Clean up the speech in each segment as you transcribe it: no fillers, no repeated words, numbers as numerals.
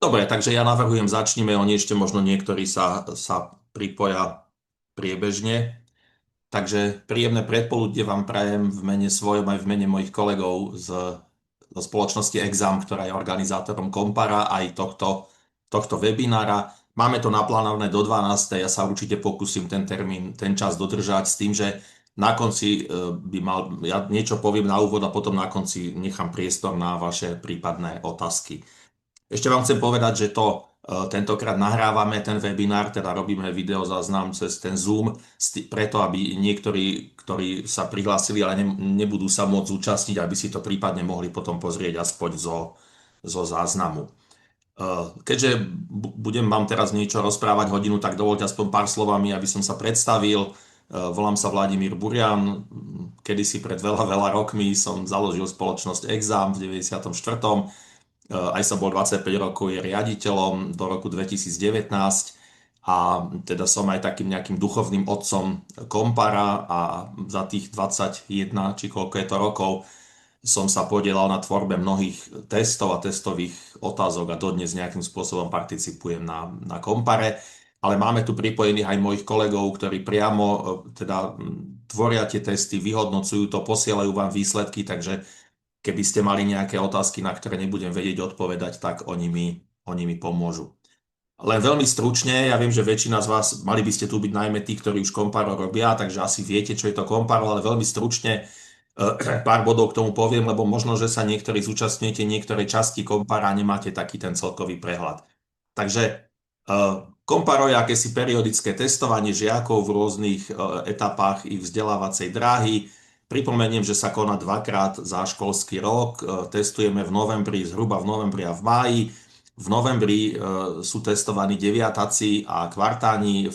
Dobre, takže ja navrhujem, začnime, oni ešte možno niektorí sa pripoja priebežne. Takže príjemné predpoludne vám prajem v mene svojom aj v mene mojich kolegov zo spoločnosti Exam, ktorá je organizátorom Kompara aj tohto webinára. Máme to naplánované do 12. Ja sa určite pokúsim ten termín, ten čas dodržať s tým, že na konci ja niečo poviem na úvod a potom na konci nechám priestor na vaše prípadné otázky. Ešte vám chcem povedať, že tentokrát nahrávame ten webinár, teda robíme videozáznam cez ten Zoom, preto aby niektorí, ktorí sa prihlásili, ale nebudú sa môcť zúčastniť, aby si to prípadne mohli potom pozrieť aspoň zo záznamu. Keďže budem vám teraz niečo rozprávať hodinu, tak dovoľte aspoň pár slovami, aby som sa predstavil. Volám sa Vladimír Burian. Kedysi pred veľa rokmi som založil spoločnosť Exam v 94. Aj som bol 25 rokov je riaditeľom do roku 2019 a teda som aj takým nejakým duchovným otcom Kompara a za tých 21 či koľko je to rokov som sa podielal na tvorbe mnohých testov a testových otázok a dodnes nejakým spôsobom participujem na Kompare. Ale máme tu pripojených aj mojich kolegov, ktorí priamo teda tvoria tie testy, vyhodnocujú to, posielajú vám výsledky, takže keby ste mali nejaké otázky, na ktoré nebudem vedieť odpovedať, tak oni mi pomôžu. Len veľmi stručne, ja viem, že väčšina z vás, mali by ste tu byť najmä tí, ktorí už Komparo robia, takže asi viete, čo je to Komparo, ale veľmi stručne pár bodov k tomu poviem, lebo možno, že sa niektorí zúčastňujete niektoré časti Kompara a nemáte taký ten celkový prehľad. Takže Komparo je akési periodické testovanie žiakov v rôznych etapách ich vzdelávacej dráhy. Pripomeniem, že sa koná dvakrát za školský rok. Testujeme v novembri, zhruba v novembri a v máji. V novembri sú testovaní deviataci a kvartáni,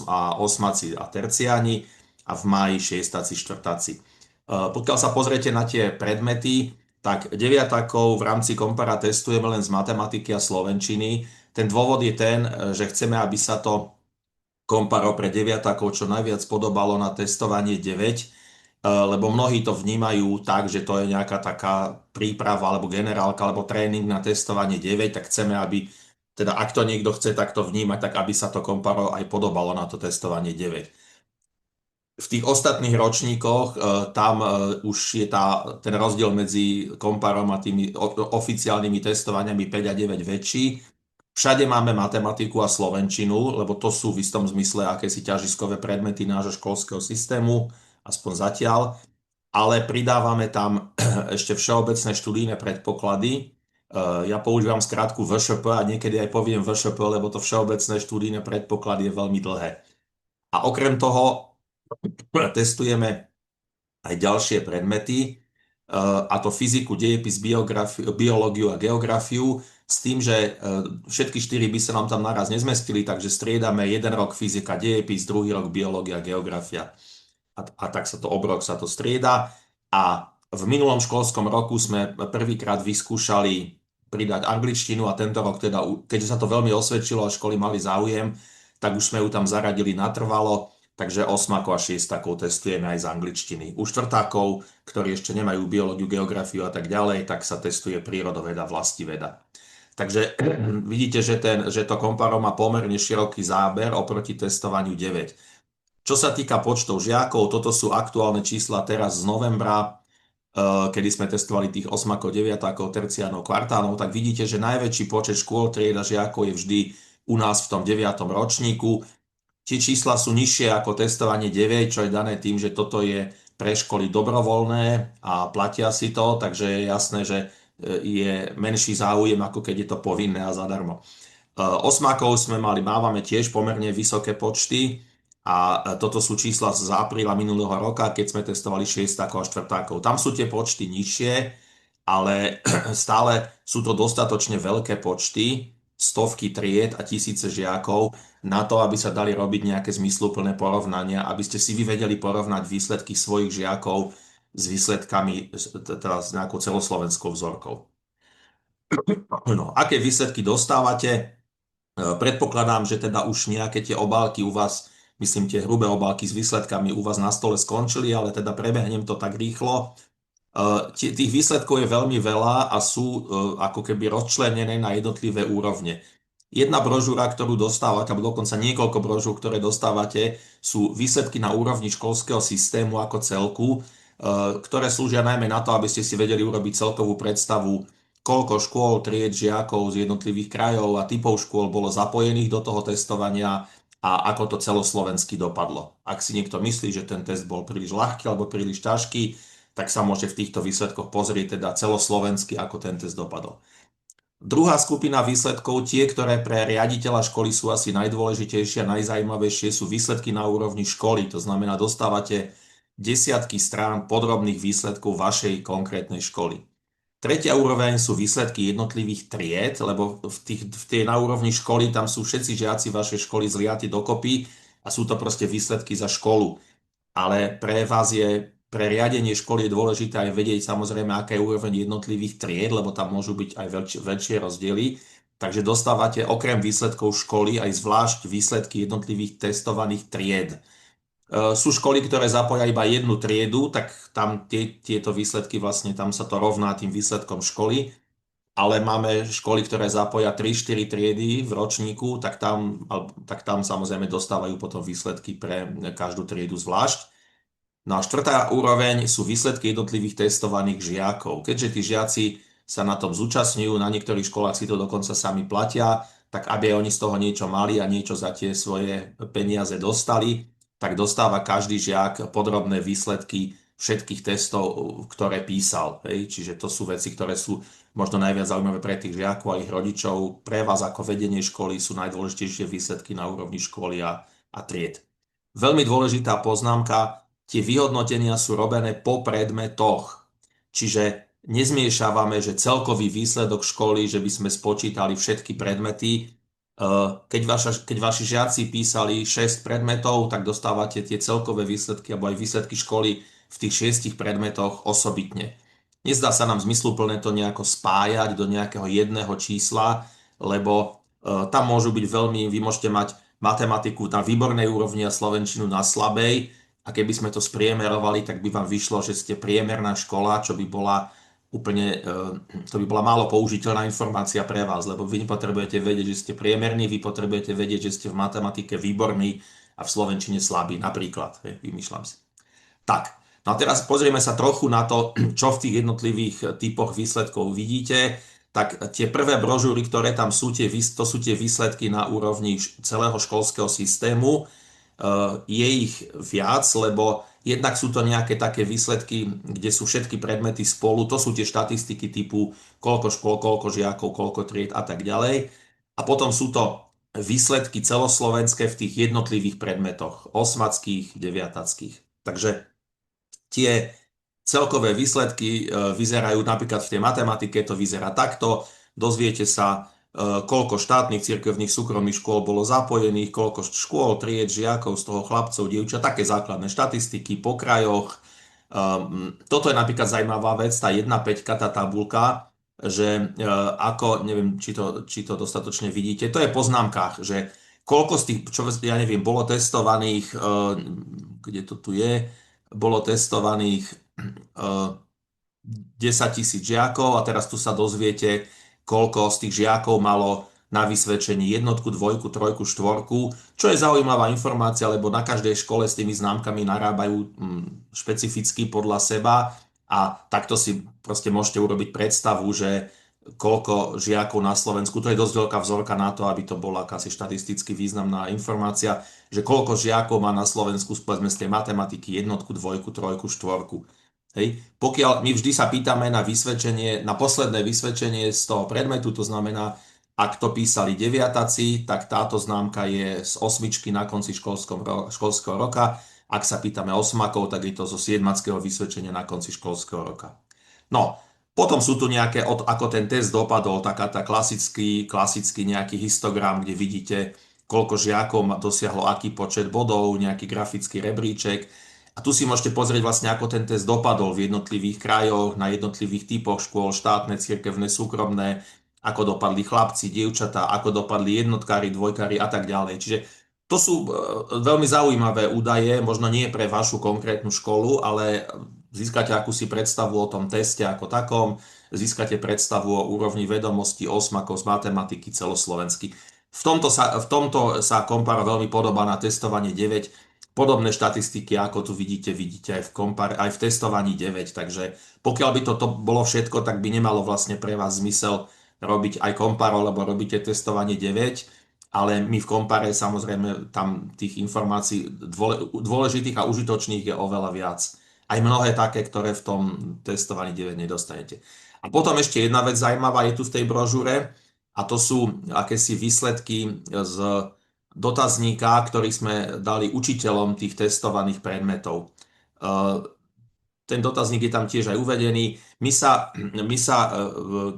a osmaci a terciáni a v máji šiestaci, štvrtáci. Pokiaľ sa pozriete na tie predmety, tak deviatakov v rámci Kompara testujeme len z matematiky a slovenčiny. Ten dôvod je ten, že chceme, aby sa to Komparo pre deviatakov čo najviac podobalo na testovanie 9, lebo mnohí to vnímajú tak, že to je nejaká taká príprava alebo generálka alebo tréning na testovanie 9, tak chceme, aby, teda ak to niekto chce takto vnímať, tak aby sa to Komparo aj podobalo na to testovanie 9. V tých ostatných ročníkoch tam už je ten rozdiel medzi Komparom a tými oficiálnymi testovaniami 5 a 9 väčší. Všade máme matematiku a slovenčinu, lebo to sú v istom zmysle akési ťažiskové predmety nášho školského systému, aspoň zatiaľ, ale pridávame tam ešte všeobecné študijné predpoklady. Ja používam skrátku VŠP a niekedy aj poviem VŠP, lebo to všeobecné študijné predpoklady je veľmi dlhé. A okrem toho testujeme aj ďalšie predmety, a to fyziku, dejepis, biológiu a geografiu, s tým, že všetky štyri by sa nám tam naraz nezmestili, takže striedame jeden rok fyzika, dejepis, druhý rok biológia, geografia. A tak sa to obrok sa to strieda. A v minulom školskom roku sme prvýkrát vyskúšali pridať angličtinu a tento rok teda, keďže sa to veľmi osvedčilo a školy mali záujem, tak už sme ju tam zaradili natrvalo. Takže osmákov a šiestakov testujeme aj z angličtiny. U štvrtákov, ktorí ešte nemajú biológiu, geografiu a tak ďalej, tak sa testuje prírodoveda, vlastiveda. Takže vidíte, že to Komparo má pomerne široký záber oproti testovaniu 9. Čo sa týka počtov žiakov, toto sú aktuálne čísla teraz z novembra, kedy sme testovali tých osmákov, deviatákov, terciánov, kvartánov, tak vidíte, že najväčší počet škôl, trieda žiakov je vždy u nás v tom 9. ročníku. Tie čísla sú nižšie ako testovanie 9, čo je dané tým, že toto je pre školy dobrovoľné a platia si to, takže je jasné, že je menší záujem, ako keď je to povinné a zadarmo. Osmákov mávame tiež pomerne vysoké počty a toto sú čísla z apríla minulého roka, keď sme testovali šiestakov a štvrtákov. Tam sú tie počty nižšie, ale stále sú to dostatočne veľké počty, stovky tried a tisíce žiakov na to, aby sa dali robiť nejaké zmysluplné porovnania, aby ste si vy vedeli porovnať výsledky svojich žiakov s výsledkami, teda s nejakou celoslovenskou vzorkou. No, aké výsledky dostávate? Predpokladám, že teda už nejaké tie obálky u vás, myslím tie hrubé obálky s výsledkami u vás na stole skončili, ale teda prebehnem to tak rýchlo. Tých výsledkov je veľmi veľa a sú ako keby rozčlenené na jednotlivé úrovne. Jedna brožúra, ktorú dostávate, alebo dokonca niekoľko brožúr, ktoré dostávate, sú výsledky na úrovni školského systému ako celku, ktoré slúžia najmä na to, aby ste si vedeli urobiť celkovú predstavu, koľko škôl, tried, žiakov z jednotlivých krajov a typov škôl bolo zapojených do toho testovania a ako to celoslovensky dopadlo. Ak si niekto myslí, že ten test bol príliš ľahký alebo príliš ťažký, tak sa môže v týchto výsledkoch pozrieť teda celoslovensky, ako ten test dopadol. Druhá skupina výsledkov, tie, ktoré pre riaditeľa školy sú asi najdôležitejšie a najzajímavejšie, sú výsledky na úrovni školy. To znamená, dostávate desiatky strán podrobných výsledkov vašej konkrétnej školy. Tretia úroveň sú výsledky jednotlivých tried, lebo v tej na úrovni školy tam sú všetci žiaci vašej školy zliati dokopy a sú to proste výsledky za školu. Ale pre riadenie školy je dôležité aj vedieť samozrejme, aká je úroveň jednotlivých tried, lebo tam môžu byť aj väčšie rozdiely. Takže dostávate okrem výsledkov školy aj zvlášť výsledky jednotlivých testovaných tried. Sú školy, ktoré zapoja iba jednu triedu, tak tam tieto výsledky vlastne, tam sa to rovná tým výsledkom školy. Ale máme školy, ktoré zapoja 3-4 triedy v ročníku, tak tam samozrejme dostávajú potom výsledky pre každú triedu zvlášť. No a štvrtá úroveň sú výsledky jednotlivých testovaných žiakov. Keďže tí žiaci sa na tom zúčastňujú, na niektorých školách si to dokonca sami platia, tak aby oni z toho niečo mali a niečo za tie svoje peniaze dostali, tak dostáva každý žiak podrobné výsledky všetkých testov, ktoré písal. Hej? Čiže to sú veci, ktoré sú možno najviac zaujímavé pre tých žiakov a ich rodičov. Pre vás ako vedenie školy sú najdôležitejšie výsledky na úrovni školy a tried. Veľmi dôležitá poznámka, tie vyhodnotenia sú robené po predmetoch. Čiže nezmiešavame, že celkový výsledok školy, že by sme spočítali všetky predmety. Keď vaši žiaci písali 6 predmetov, tak dostávate tie celkové výsledky alebo aj výsledky školy v tých 6 predmetoch osobitne. Nezdá sa nám zmysluplné to nejako spájať do nejakého jedného čísla, lebo tam môžu byť vy môžete mať matematiku na výbornej úrovni a slovenčinu na slabej, a keby sme to spriemerovali, tak by vám vyšlo, že ste priemerná škola, čo by bola úplne, to by bola málo použiteľná informácia pre vás, lebo vy nepotrebujete vedieť, že ste priemerní, vy potrebujete vedieť, že ste v matematike výborní a v slovenčine slabí, napríklad. Vymýšľam si. Tak, no a teraz pozrieme sa trochu na to, čo v tých jednotlivých typoch výsledkov vidíte. Tak tie prvé brožúry, ktoré tam sú, to sú tie výsledky na úrovni celého školského systému. Je ich viac, lebo jednak sú to nejaké také výsledky, kde sú všetky predmety spolu, to sú tie štatistiky typu koľko škôl, koľko žiakov, koľko tried a tak ďalej. A potom sú to výsledky celoslovenské v tých jednotlivých predmetoch, osmackých, deviatackých. Takže tie celkové výsledky vyzerajú napríklad v tej matematike, to vyzerá takto, dozviete sa, koľko štátnych, cirkevných, súkromných škôl bolo zapojených, koľko škôl, tried, žiakov, z toho chlapcov, dievčat, také základné štatistiky po krajoch. Toto je napríklad zaujímavá vec, tá 1,5, tá tabulka, že ako, neviem, či to dostatočne vidíte, to je po známkach, že koľko z tých, čo ja neviem, bolo testovaných, kde to tu je, bolo testovaných 10 000 žiakov a teraz tu sa dozviete, koľko z tých žiakov malo na vysvedčení jednotku, dvojku, trojku, štvorku, čo je zaujímavá informácia, lebo na každej škole s tými známkami narábajú špecificky podľa seba a takto si proste môžete urobiť predstavu, že koľko žiakov na Slovensku, to je dosť veľká vzorka na to, aby to bola akási štatisticky významná informácia, že koľko žiakov má na Slovensku povedzme z tej matematiky jednotku, dvojku, trojku, štvorku. Hej. Pokiaľ my vždy sa pýtame na vysvedčenie, na posledné vysvedčenie z toho predmetu, to znamená, ak to písali deviataci, tak táto známka je z osmičky na konci školského roka. Ak sa pýtame osmakov, tak je to zo siedmackého vysvedčenia na konci školského roka. No, potom sú tu nejaké, ako ten test dopadol, taká tá klasický nejaký histogram, kde vidíte, koľko žiakov dosiahlo aký počet bodov, nejaký grafický rebríček. A tu si môžete pozrieť vlastne, ako ten test dopadol v jednotlivých krajoch, na jednotlivých typoch škôl, štátne, cirkevné, súkromné, ako dopadli chlapci, dievčatá, ako dopadli jednotkári, dvojkári a tak ďalej. Čiže to sú veľmi zaujímavé údaje, možno nie pre vašu konkrétnu školu, ale získate akúsi predstavu o tom teste ako takom, získate predstavu o úrovni vedomostí osmakov z matematiky celoslovensky. V tomto sa Komparo veľmi podobá na testovanie 9. Podobné štatistiky, ako tu vidíte, vidíte aj v testovaní 9. Takže pokiaľ by toto bolo všetko, tak by nemalo vlastne pre vás zmysel robiť aj Komparo, lebo robíte testovanie 9, ale my v Kompare samozrejme tam tých informácií dôležitých a užitočných je oveľa viac. Aj mnohé také, ktoré v tom testovaní 9 nedostanete. A potom ešte jedna vec zaujímavá je tu v tej brožúre a to sú akési výsledky z dotazníka, ktorý sme dali učiteľom tých testovaných predmetov. Ten dotazník je tam tiež aj uvedený. My sa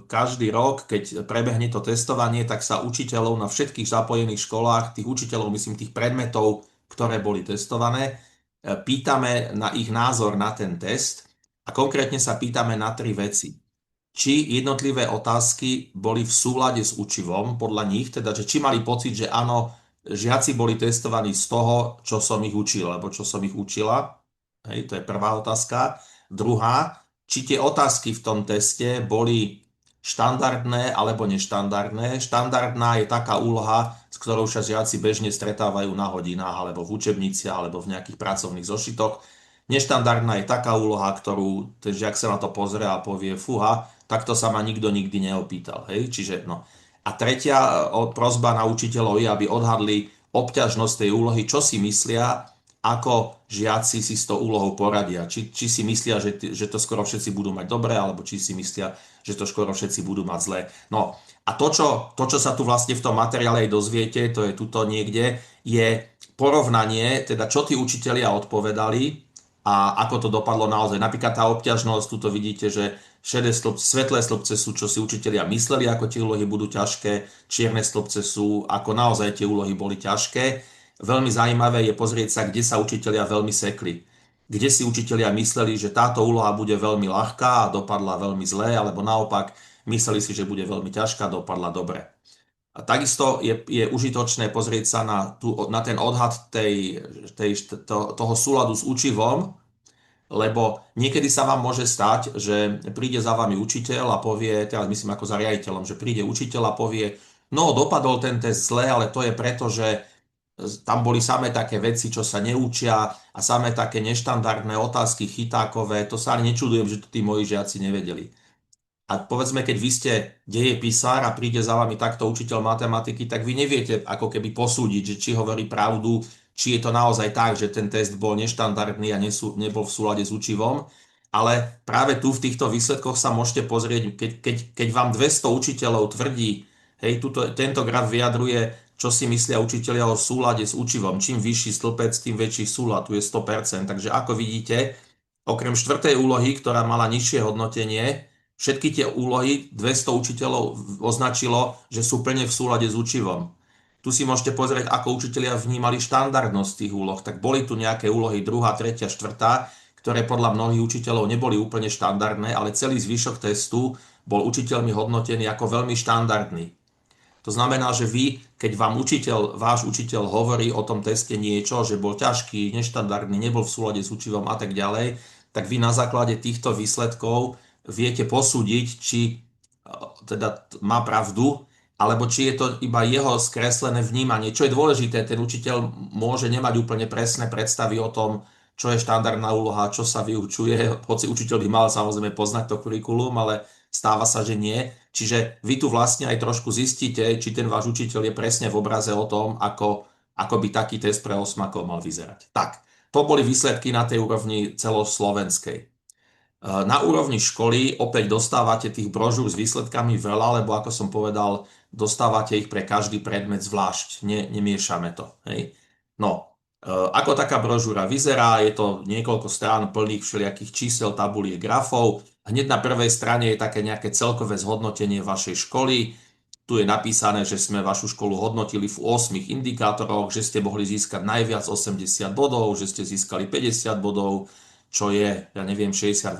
každý rok, keď prebehne to testovanie, tak sa učiteľov na všetkých zapojených školách, tých učiteľov, myslím, tých predmetov, ktoré boli testované, pýtame na ich názor na ten test a konkrétne sa pýtame na tri veci. Či jednotlivé otázky boli v súlade s učivom, podľa nich, teda, že či mali pocit, že áno, žiaci boli testovaní z toho, čo som ich učil, alebo čo som ich učila. Hej, to je prvá otázka. Druhá, či tie otázky v tom teste boli štandardné alebo neštandardné. Štandardná je taká úloha, s ktorou sa žiaci bežne stretávajú na hodinách alebo v učebniciach alebo v nejakých pracovných zošitoch. Neštandardná je taká úloha, ktorú ten žiak sa na to pozrie a povie, fúha, takto sa ma nikto nikdy neopýtal. Hej? Čiže, no. A tretia prosba na učiteľov je, aby odhadli obťažnosť tej úlohy, čo si myslia, ako žiaci si s tou úlohou poradia. Či si myslia, že to skoro všetci budú mať dobre, alebo či si myslia, že to skoro všetci budú mať zlé. No a to, čo sa tu vlastne v tom materiále aj dozviete, to je tuto niekde, je porovnanie, teda čo tí učitelia odpovedali a ako to dopadlo naozaj. Napríklad tá obťažnosť, tuto vidíte, že svetlé stĺpce sú, čo si učitelia mysleli, ako tie úlohy budú ťažké, čierne stĺpce sú, ako naozaj tie úlohy boli ťažké. Veľmi zaujímavé je pozrieť sa, kde sa učitelia veľmi sekli. Kde si učitelia mysleli, že táto úloha bude veľmi ľahká a dopadla veľmi zlé, alebo naopak mysleli si, že bude veľmi ťažká a dopadla dobre. A takisto je užitočné pozrieť sa na ten odhad toho súladu s učivom, lebo niekedy sa vám môže stať, že príde za vami učiteľ a povie, teraz myslím ako za riaditeľom, že príde učiteľ a povie, no dopadol ten test zle, ale to je preto, že tam boli samé také veci, čo sa neučia a samé také neštandardné otázky chytákové, to sa ani nečudujem, že to tí moji žiaci nevedeli. A povedzme, keď vy ste dejepisár a príde za vami takto učiteľ matematiky, tak vy neviete ako keby posúdiť, že či hovorí pravdu, či je to naozaj tak, že ten test bol neštandardný a nebol v súlade s učivom. Ale práve tu v týchto výsledkoch sa môžete pozrieť, keď vám 200 učiteľov tvrdí, hej, tento graf vyjadruje, čo si myslia učitelia o súlade s učivom. Čím vyšší stĺpec, tým väčší súlad, tu je 100%. Takže ako vidíte, okrem štvrtej úlohy, ktorá mala nižšie hodnotenie, všetky tie úlohy 200 učiteľov označilo, že sú plne v súlade s učivom. Tu si môžete pozrieť, ako učitelia vnímali štandardnosť tých úloh. Tak boli tu nejaké úlohy 2., 3., 4., ktoré podľa mnohých učiteľov neboli úplne štandardné, ale celý zvyšok testu bol učiteľmi hodnotený ako veľmi štandardný. To znamená, že vy, keď vám váš učiteľ hovorí o tom teste niečo, že bol ťažký, neštandardný, nebol v súlade s učivom a tak ďalej, tak vy na základe týchto výsledkov viete posúdiť, či teda má pravdu, alebo či je to iba jeho skreslené vnímanie. Čo je dôležité, ten učiteľ môže nemať úplne presné predstavy o tom, čo je štandardná úloha, čo sa vyučuje, hoci učiteľ by mal samozrejme poznať to kurikulum, ale stáva sa, že nie. Čiže vy tu vlastne aj trošku zistíte, či ten váš učiteľ je presne v obraze o tom, ako by taký test pre osmakov mal vyzerať. Tak, to boli výsledky na tej úrovni celoslovenskej. Na úrovni školy opäť dostávate tých brožúr s výsledkami veľa, lebo ako som povedal, dostávate ich pre každý predmet zvlášť, nemiešame to. Hej? No, ako taká brožúra vyzerá, je to niekoľko strán plných všelijakých čísel, tabuliek, grafov. Hneď na prvej strane je také nejaké celkové zhodnotenie vašej školy. Tu je napísané, že sme vašu školu hodnotili v 8 indikátoroch, že ste mohli získať najviac 80 bodov, že ste získali 50 bodov, čo je, ja neviem, 62%.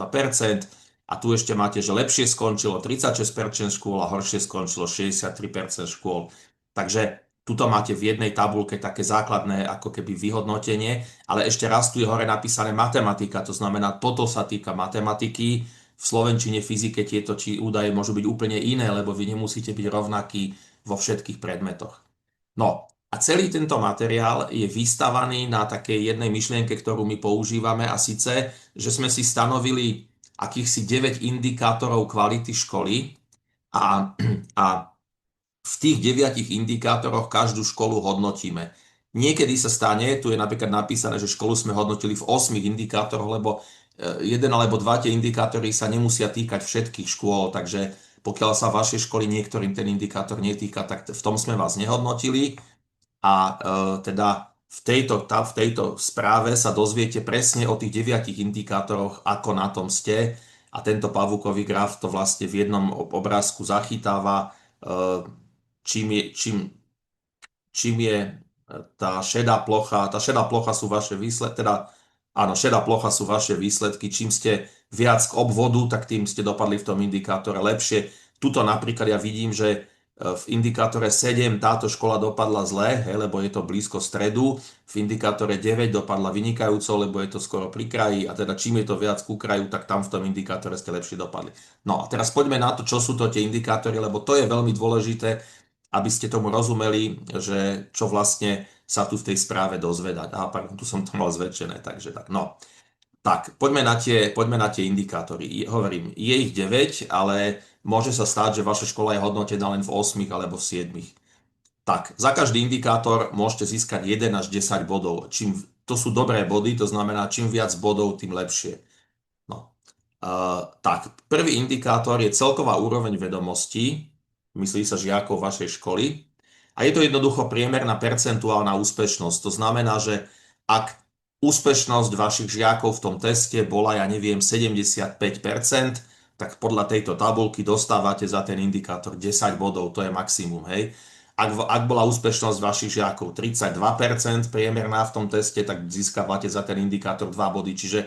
A tu ešte máte, že lepšie skončilo 36% škôl a horšie skončilo 63% škôl. Takže Tuto máte v jednej tabulke také základné ako keby vyhodnotenie, ale ešte raz tu je hore napísané matematika, to znamená, toto sa týka matematiky. V slovenčine, fyzike tieto údaje môžu byť úplne iné, lebo vy nemusíte byť rovnakí vo všetkých predmetoch. No a celý tento materiál je vystavaný na takej jednej myšlienke, ktorú my používame a síce, že sme si stanovili akýchsi 9 indikátorov kvality školy a, a v tých 9 indikátoroch každú školu hodnotíme. Niekedy sa stane, tu je napríklad napísané, že školu sme hodnotili v 8 indikátoroch, lebo jeden alebo dva tie indikátory sa nemusia týkať všetkých škôl, takže pokiaľ sa vašej školy niektorým ten indikátor netýka, tak v tom sme vás nehodnotili. A teda v tejto správe sa dozviete presne o tých 9 indikátoroch, ako na tom ste. A tento pavúkový graf to vlastne v jednom obrázku zachytáva, čím je, čím je tá šedá plocha sú vaše výsledky, teda áno, šedá plocha sú vaše výsledky, čím ste viac k obvodu, tak tým ste dopadli v tom indikátore lepšie. Tuto napríklad ja vidím, že v indikátore 7 táto škola dopadla zle, lebo je to blízko stredu, v indikátore 9 dopadla vynikajúco, lebo je to skoro pri kraji a teda čím je to viac ku kraju, tak tam v tom indikátore ste lepšie dopadli. No a teraz poďme na to, čo sú to tie indikátory, lebo to je veľmi dôležité, aby ste tomu rozumeli, že čo vlastne sa tu v tej správe dozvedať. Aha, pardon, tu som to mal zväčšené, takže tak, no. Tak, poďme na tie indikátory. Hovorím, je ich 9, ale môže sa stať, že vaša škola je hodnotená len v 8 alebo v 7. Tak, za každý indikátor môžete získať 1 až 10 bodov. To sú dobré body, to znamená, čím viac bodov, tým lepšie. No. Tak, prvý indikátor je celková úroveň vedomostí, myslí sa žiakov vašej školy. A je to jednoducho priemerná percentuálna úspešnosť. To znamená, že ak úspešnosť vašich žiakov v tom teste bola, ja neviem, 75%, tak podľa tejto tabulky dostávate za ten indikátor 10 bodov, to je maximum, hej. Ak bola úspešnosť vašich žiakov 32% priemerná v tom teste, tak získavate za ten indikátor 2 body. Čiže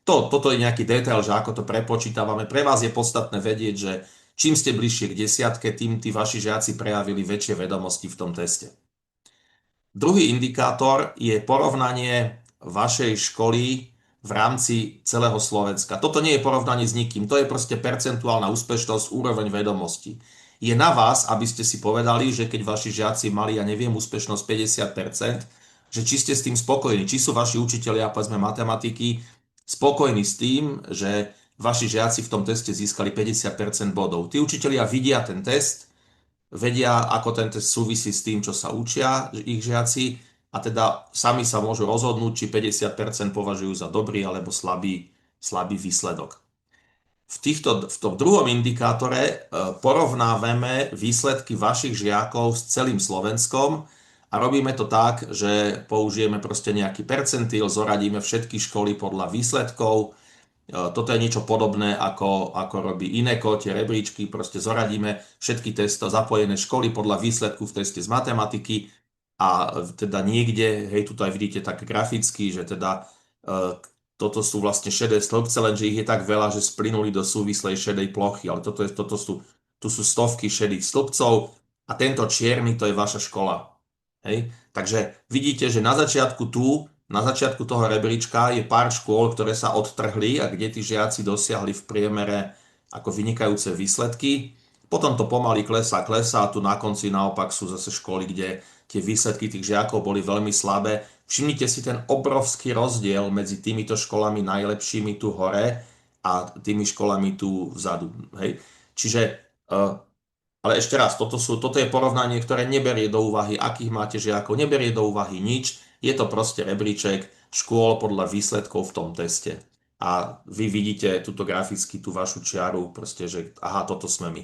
toto je nejaký detail, že ako to prepočítavame. Pre vás je podstatné vedieť, že čím ste bližšie k desiatke, tým tí vaši žiaci prejavili väčšie vedomosti v tom teste. Druhý indikátor je porovnanie vašej školy v rámci celého Slovenska. Toto nie je porovnanie s nikým, to je proste percentuálna úspešnosť, úroveň vedomosti. Je na vás, aby ste si povedali, že keď vaši žiaci mali, ja neviem, úspešnosť 50%, že či ste s tým spokojní, či sú vaši učitelia, povedzme matematiky, spokojní s tým, že vaši žiaci v tom teste získali 50% bodov. Tí učitelia vidia ten test, vedia, ako ten test súvisí s tým, čo sa učia ich žiaci a teda sami sa môžu rozhodnúť, či 50% považujú za dobrý alebo slabý výsledok. V tom druhom indikátore porovnávame výsledky vašich žiakov s celým Slovenskom a robíme to tak, že použijeme proste nejaký percentil, zoradíme všetky školy podľa výsledkov. Toto je niečo podobné, ako robí INECO, tie rebríčky, proste zoradíme všetky testo zapojené školy podľa výsledku v teste z matematiky a teda niekde, hej, tu aj vidíte tak graficky, že teda toto sú vlastne šedé stĺpce, lenže ich je tak veľa, že splynuli do súvislej šedej plochy, ale tu sú stovky šedých stĺpcov a tento čierny to je vaša škola. Hej? Takže vidíte, že na začiatku toho rebríčka je pár škôl, ktoré sa odtrhli a kde tí žiaci dosiahli v priemere ako vynikajúce výsledky. Potom to pomaly klesá a tu na konci naopak sú zase školy, kde tie výsledky tých žiakov boli veľmi slabé. Všimnite si ten obrovský rozdiel medzi týmito školami najlepšími tu hore a tými školami tu vzadu. Hej? Čiže ale ešte raz, toto je porovnanie, ktoré neberie do úvahy, akých máte žiakov, neberie do úvahy nič. Je to proste rebríček škôl podľa výsledkov v tom teste. A vy vidíte túto graficky, tú vašu čiaru, proste, že aha, toto sme my.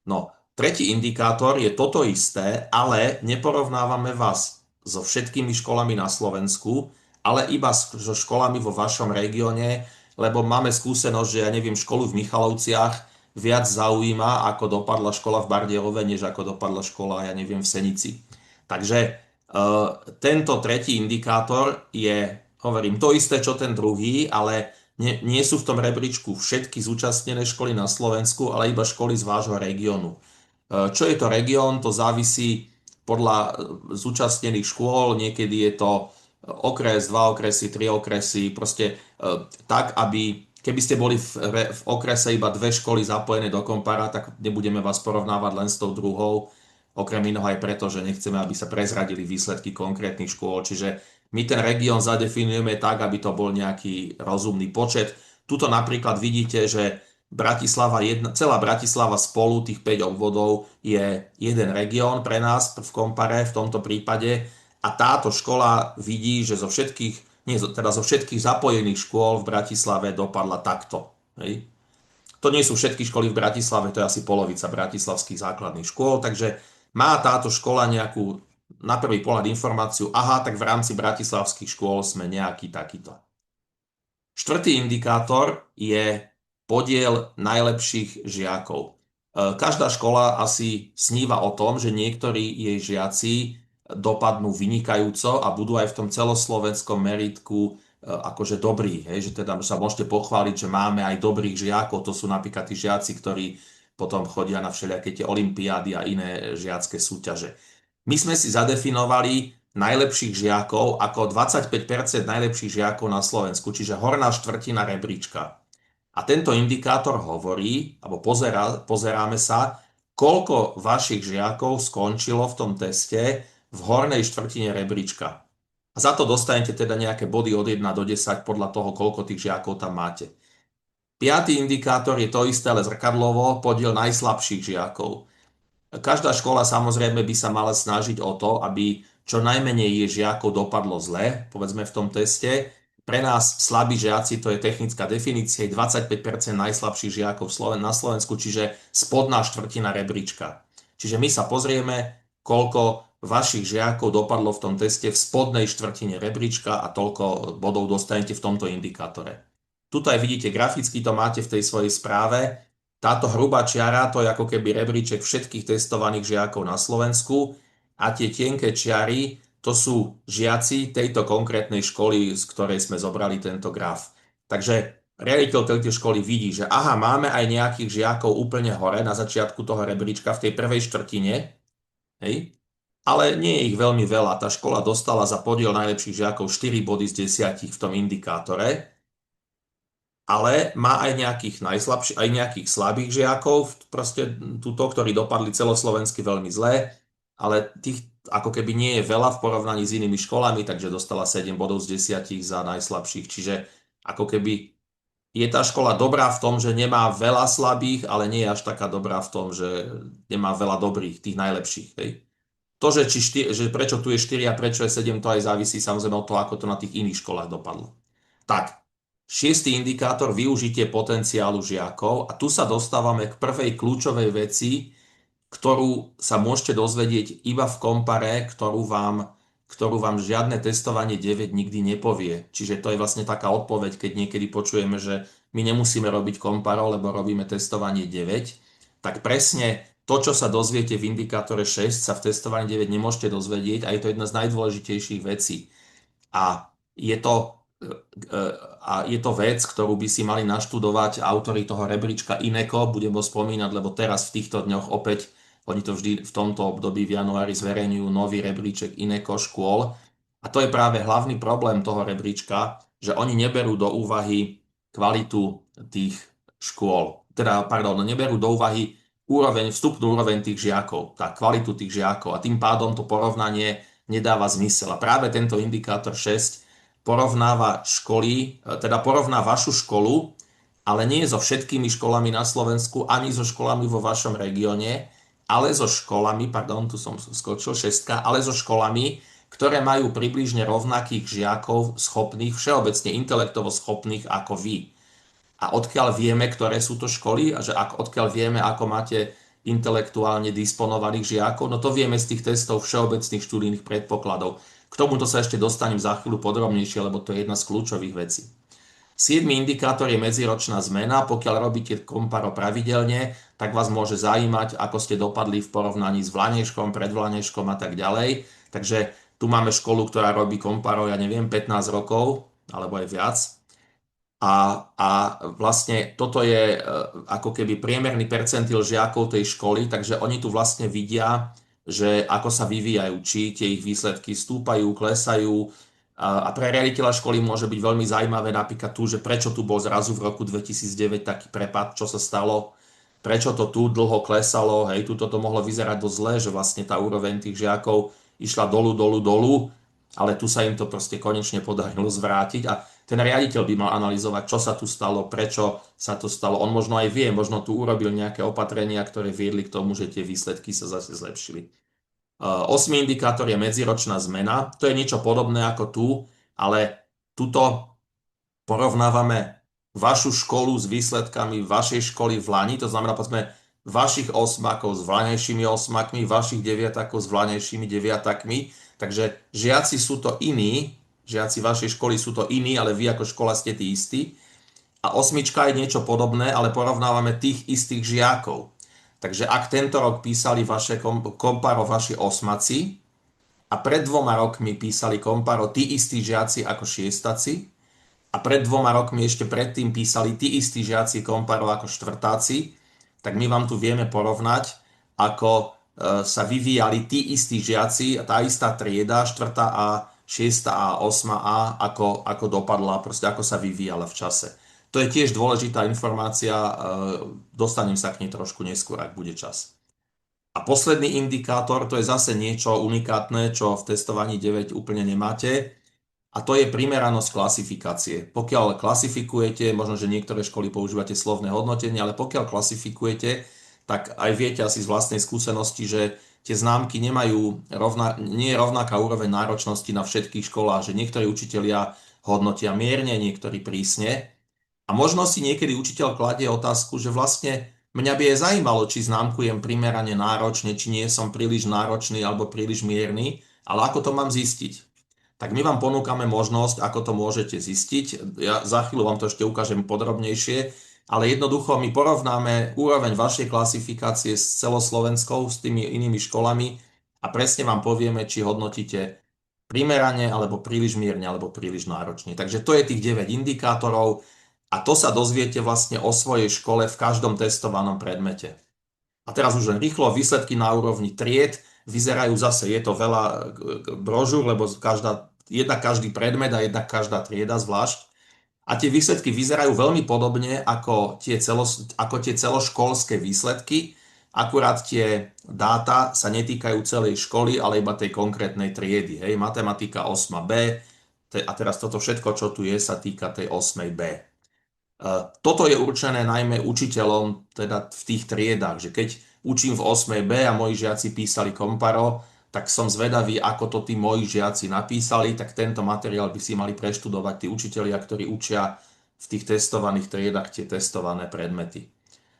No, tretí indikátor je toto isté, ale neporovnávame vás so všetkými školami na Slovensku, ale iba so školami vo vašom regióne, lebo máme skúsenosť, že ja neviem, školu v Michalovciach viac zaujíma, ako dopadla škola v Bardejove, než ako dopadla škola, ja neviem, v Senici. Takže tento tretí indikátor je, hovorím, to isté, čo ten druhý, ale nie sú v tom rebríčku všetky zúčastnené školy na Slovensku, ale iba školy z vášho regiónu. Čo je to región? To závisí podľa zúčastnených škôl, niekedy je to okres, dva okresy, tri okresy, proste tak, aby keby ste boli v okrese iba dve školy zapojené do kompara, tak nebudeme vás porovnávať len s tou druhou, okrem iného aj preto, že nechceme, aby sa prezradili výsledky konkrétnych škôl, čiže my ten región zadefinujeme tak, aby to bol nejaký rozumný počet. Tuto napríklad vidíte, že celá Bratislava spolu, tých 5 obvodov, je jeden región pre nás v kompare v tomto prípade a táto škola vidí, že teda zo všetkých zapojených škôl v Bratislave dopadla takto. Hej. To nie sú všetky školy v Bratislave, to je asi polovica bratislavských základných škôl, takže má táto škola nejakú na prvý pohľad informáciu, aha, tak v rámci bratislavských škôl sme nejaký takýto. Štvrtý indikátor je podiel najlepších žiakov. Každá škola asi sníva o tom, že niektorí jej žiaci dopadnú vynikajúco a budú aj v tom celoslovenskom meritku akože dobrí. Hej? Že teda sa môžete pochváliť, že máme aj dobrých žiakov. To sú napríklad tí žiaci, ktorí potom chodia na všelijaké tie olympiády a iné žiacké súťaže. My sme si zadefinovali najlepších žiakov ako 25% najlepších žiakov na Slovensku, čiže horná štvrtina rebríčka. A tento indikátor hovorí, alebo pozeráme sa, koľko vašich žiakov skončilo v tom teste v hornej štvrtine rebríčka. A za to dostanete teda nejaké body od 1 do 10 podľa toho, koľko tých žiakov tam máte. Piatý indikátor je to isté, ale zrkadlovo, podiel najslabších žiakov. Každá škola samozrejme by sa mala snažiť o to, aby čo najmenej jej žiakov dopadlo zle, povedzme v tom teste. Pre nás slabí žiaci, to je technická definícia, je 25% najslabších žiakov na Slovensku, čiže spodná štvrtina rebríčka. Čiže my sa pozrieme, koľko vašich žiakov dopadlo v tom teste v spodnej štvrtine rebríčka a toľko bodov dostanete v tomto indikátore. Tuto aj vidíte, graficky to máte v tej svojej správe. Táto hrubá čiara, to je ako keby rebríček všetkých testovaných žiakov na Slovensku a tie tenké čiary, to sú žiaci tejto konkrétnej školy, z ktorej sme zobrali tento graf. Takže riaditeľ tejto školy vidí, že aha, máme aj nejakých žiakov úplne hore na začiatku toho rebríčka v tej prvej štvrtine, hej? Ale nie je ich veľmi veľa. Tá škola dostala za podiel najlepších žiakov 4 body z 10 v tom indikátore, ale má aj nejakých najslabších, aj nejakých slabých žiakov, proste túto, ktorí dopadli celoslovensky veľmi zlé, ale tých ako keby nie je veľa v porovnaní s inými školami, takže dostala 7 bodov z 10 za najslabších. Čiže ako keby je tá škola dobrá v tom, že nemá veľa slabých, ale nie je až taká dobrá v tom, že nemá veľa dobrých, tých najlepších. Hej. To, že prečo tu je 4 a prečo je 7, to aj závisí samozrejme od toho, ako to na tých iných školách dopadlo. Tak, šiestý indikátor, využitie potenciálu žiakov. A tu sa dostávame k prvej kľúčovej veci, ktorú sa môžete dozvedieť iba v kompare, ktorú vám žiadne testovanie 9 nikdy nepovie. Čiže to je vlastne taká odpoveď, keď niekedy počujeme, že my nemusíme robiť komparo, lebo robíme testovanie 9. Tak presne to, čo sa dozviete v indikátore 6, sa v testovaní 9 nemôžete dozvedieť a je to jedna z najdôležitejších vecí. A je to, je to vec, ktorú by si mali naštudovať autori toho rebríčka INECO, budem ho spomínať, lebo teraz v týchto dňoch opäť, oni to vždy v tomto období v januári zverejňujú nový rebríček INECO škôl. A to je práve hlavný problém toho rebríčka, že oni neberú do úvahy kvalitu tých škôl. Teda, pardon, neberú do úvahy vstupnú úroveň tých žiakov, tá kvalitu tých žiakov. A tým pádom to porovnanie nedáva zmysel. A práve tento indikátor 6 porovnáva školy, teda porovná vašu školu, ale nie so všetkými školami na Slovensku, ani so školami vo vašom regióne, ale so školami, pardon, tu som skočil, šestka, ale so školami, ktoré majú približne rovnakých žiakov schopných, všeobecne intelektovo schopných ako vy. A odkiaľ vieme, ktoré sú to školy, a že odkiaľ vieme, ako máte intelektuálne disponovaných žiakov, no to vieme z tých testov všeobecných študijných predpokladov. K tomuto sa ešte dostanem za chvíľu podrobnejšie, lebo to je jedna z kľúčových vecí. 7. indikátor je medziročná zmena. Pokiaľ robíte komparo pravidelne, tak vás môže zaujímať, ako ste dopadli v porovnaní s Vlaneškom, predvlaneškom a tak ďalej. Takže tu máme školu, ktorá robí komparo, ja neviem, 15 rokov, alebo aj viac. A vlastne toto je ako keby priemerný percentil žiakov tej školy, takže oni tu vlastne vidia že ako sa vyvíjajú, či tie ich výsledky stúpajú, klesajú. A pre riaditeľa školy môže byť veľmi zaujímavé napríklad tu, že prečo tu bol zrazu v roku 2009 taký prepad, čo sa stalo, prečo to tu dlho klesalo, hej, tu toto mohlo vyzerať dosť zle, že vlastne tá úroveň tých žiakov išla dolu, dolu, dolu, ale tu sa im to proste konečne podarilo zvrátiť a ten riaditeľ by mal analyzovať, čo sa tu stalo, prečo sa to stalo. On možno aj vie, možno tu urobil nejaké opatrenia, ktoré viedli k tomu, že tie výsledky sa zase zlepšili. Osmý indikátor je medziročná zmena. To je niečo podobné ako tu, ale tuto porovnávame vašu školu s výsledkami vašej školy v Lani, to znamená, povedzme, vašich osmakov s vlanejšími osmakmi, vašich deviatakov s vlanejšími deviatakmi. Takže žiaci sú to iní, žiaci vašej školy sú to iní, ale vy ako škola ste tí istí. A osmička je niečo podobné, ale porovnávame tých istých žiakov. Takže ak tento rok písali vaše komparo vaši osmaci a pred 2 rokmi písali komparo tí istí žiaci ako šiestaci a pred 2 rokmi ešte predtým písali tí istí žiaci komparo ako štvrtáci, tak my vám tu vieme porovnať, ako sa vyvíjali tí istí žiaci, tá istá trieda, 4. A, 6. A 8. A, ako dopadla, proste ako sa vyvíjala v čase. To je tiež dôležitá informácia, dostanem sa k nej trošku neskôr, ak bude čas. A posledný indikátor, to je zase niečo unikátne, čo v testovaní 9 úplne nemáte, a to je primeranosť klasifikácie. Pokiaľ klasifikujete, možno, že niektoré školy používate slovné hodnotenie, ale pokiaľ klasifikujete, tak aj viete asi z vlastnej skúsenosti, že tie známky nie je rovnaká úroveň náročnosti na všetkých školách, že niektorí učitelia hodnotia mierne, niektorí prísne. A možno si niekedy učiteľ kladie otázku, že vlastne mňa by aj zaujímalo, či známkujem primerane náročne, či nie som príliš náročný alebo príliš mierny, ale ako to mám zistiť? Tak my vám ponúkame možnosť, ako to môžete zistiť. Ja za chvíľu vám to ešte ukážem podrobnejšie, ale jednoducho my porovnáme úroveň vašej klasifikácie s celoslovenskou, s tými inými školami a presne vám povieme, či hodnotíte primerane, alebo príliš mierne, alebo príliš náročne. Takže to je tých 9 indikátorov a to sa dozviete vlastne o svojej škole v každom testovanom predmete. A teraz už len rýchlo, výsledky na úrovni tried vyzerajú zase, je to veľa brožúr, lebo každý predmet a jedna každá trieda zvlášť. A tie výsledky vyzerajú veľmi podobne ako tie celoškolské výsledky, akurát tie dáta sa netýkajú celej školy, ale iba tej konkrétnej triedy. Hej, matematika 8B a teraz toto všetko, čo tu je, sa týka tej 8B. Toto je určené najmä učiteľom teda v tých triedách, že keď učím v 8B a moji žiaci písali komparo, tak som zvedavý, ako to tí moji žiaci napísali, tak tento materiál by si mali preštudovať tí učitelia, ktorí učia v tých testovaných triedách tie testované predmety.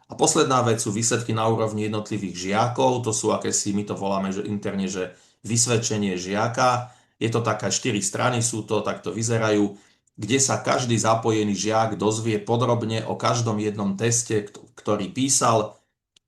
A posledná vec sú výsledky na úrovni jednotlivých žiakov, to sú akési, my to voláme že interne, že vysvedčenie žiaka. Je to také 4 strany, sú to, takto vyzerajú, kde sa každý zapojený žiak dozvie podrobne o každom jednom teste, ktorý písal.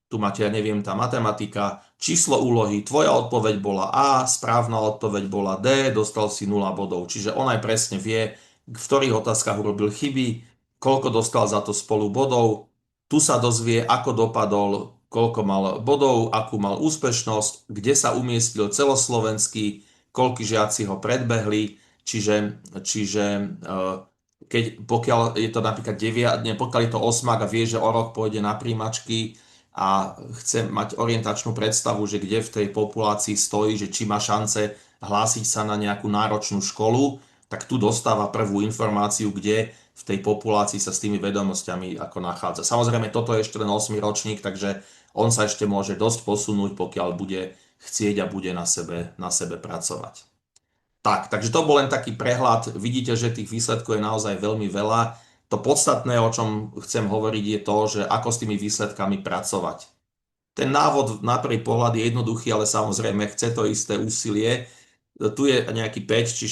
Tu máte, ja neviem, tá matematika, číslo úlohy, tvoja odpoveď bola A, správna odpoveď bola D, dostal si 0 bodov. Čiže on aj presne vie, v ktorých otázkach urobil chyby, koľko dostal za to spolu bodov. Tu sa dozvie, ako dopadol, koľko mal bodov, akú mal úspešnosť, kde sa umiestnil celoslovenský, koľko žiaci ho predbehli. Čiže pokiaľ je to napríklad pokiaľ je to osmak a vie, že o rok pôjde na príjmačky, a chce mať orientačnú predstavu, že kde v tej populácii stojí, že či má šance hlásiť sa na nejakú náročnú školu, tak tu dostáva prvú informáciu, kde v tej populácii sa s tými vedomosťami ako nachádza. Samozrejme, toto je ešte len 8. ročník, takže on sa ešte môže dosť posunúť, pokiaľ bude chcieť a bude na sebe pracovať. Takže to bol len taký prehľad. Vidíte, že tých výsledkov je naozaj veľmi veľa. To podstatné, o čom chcem hovoriť, je to, že ako s tými výsledkami pracovať. Ten návod na prvý pohľad je jednoduchý, ale samozrejme chce to isté úsilie. Tu je nejaký 5 či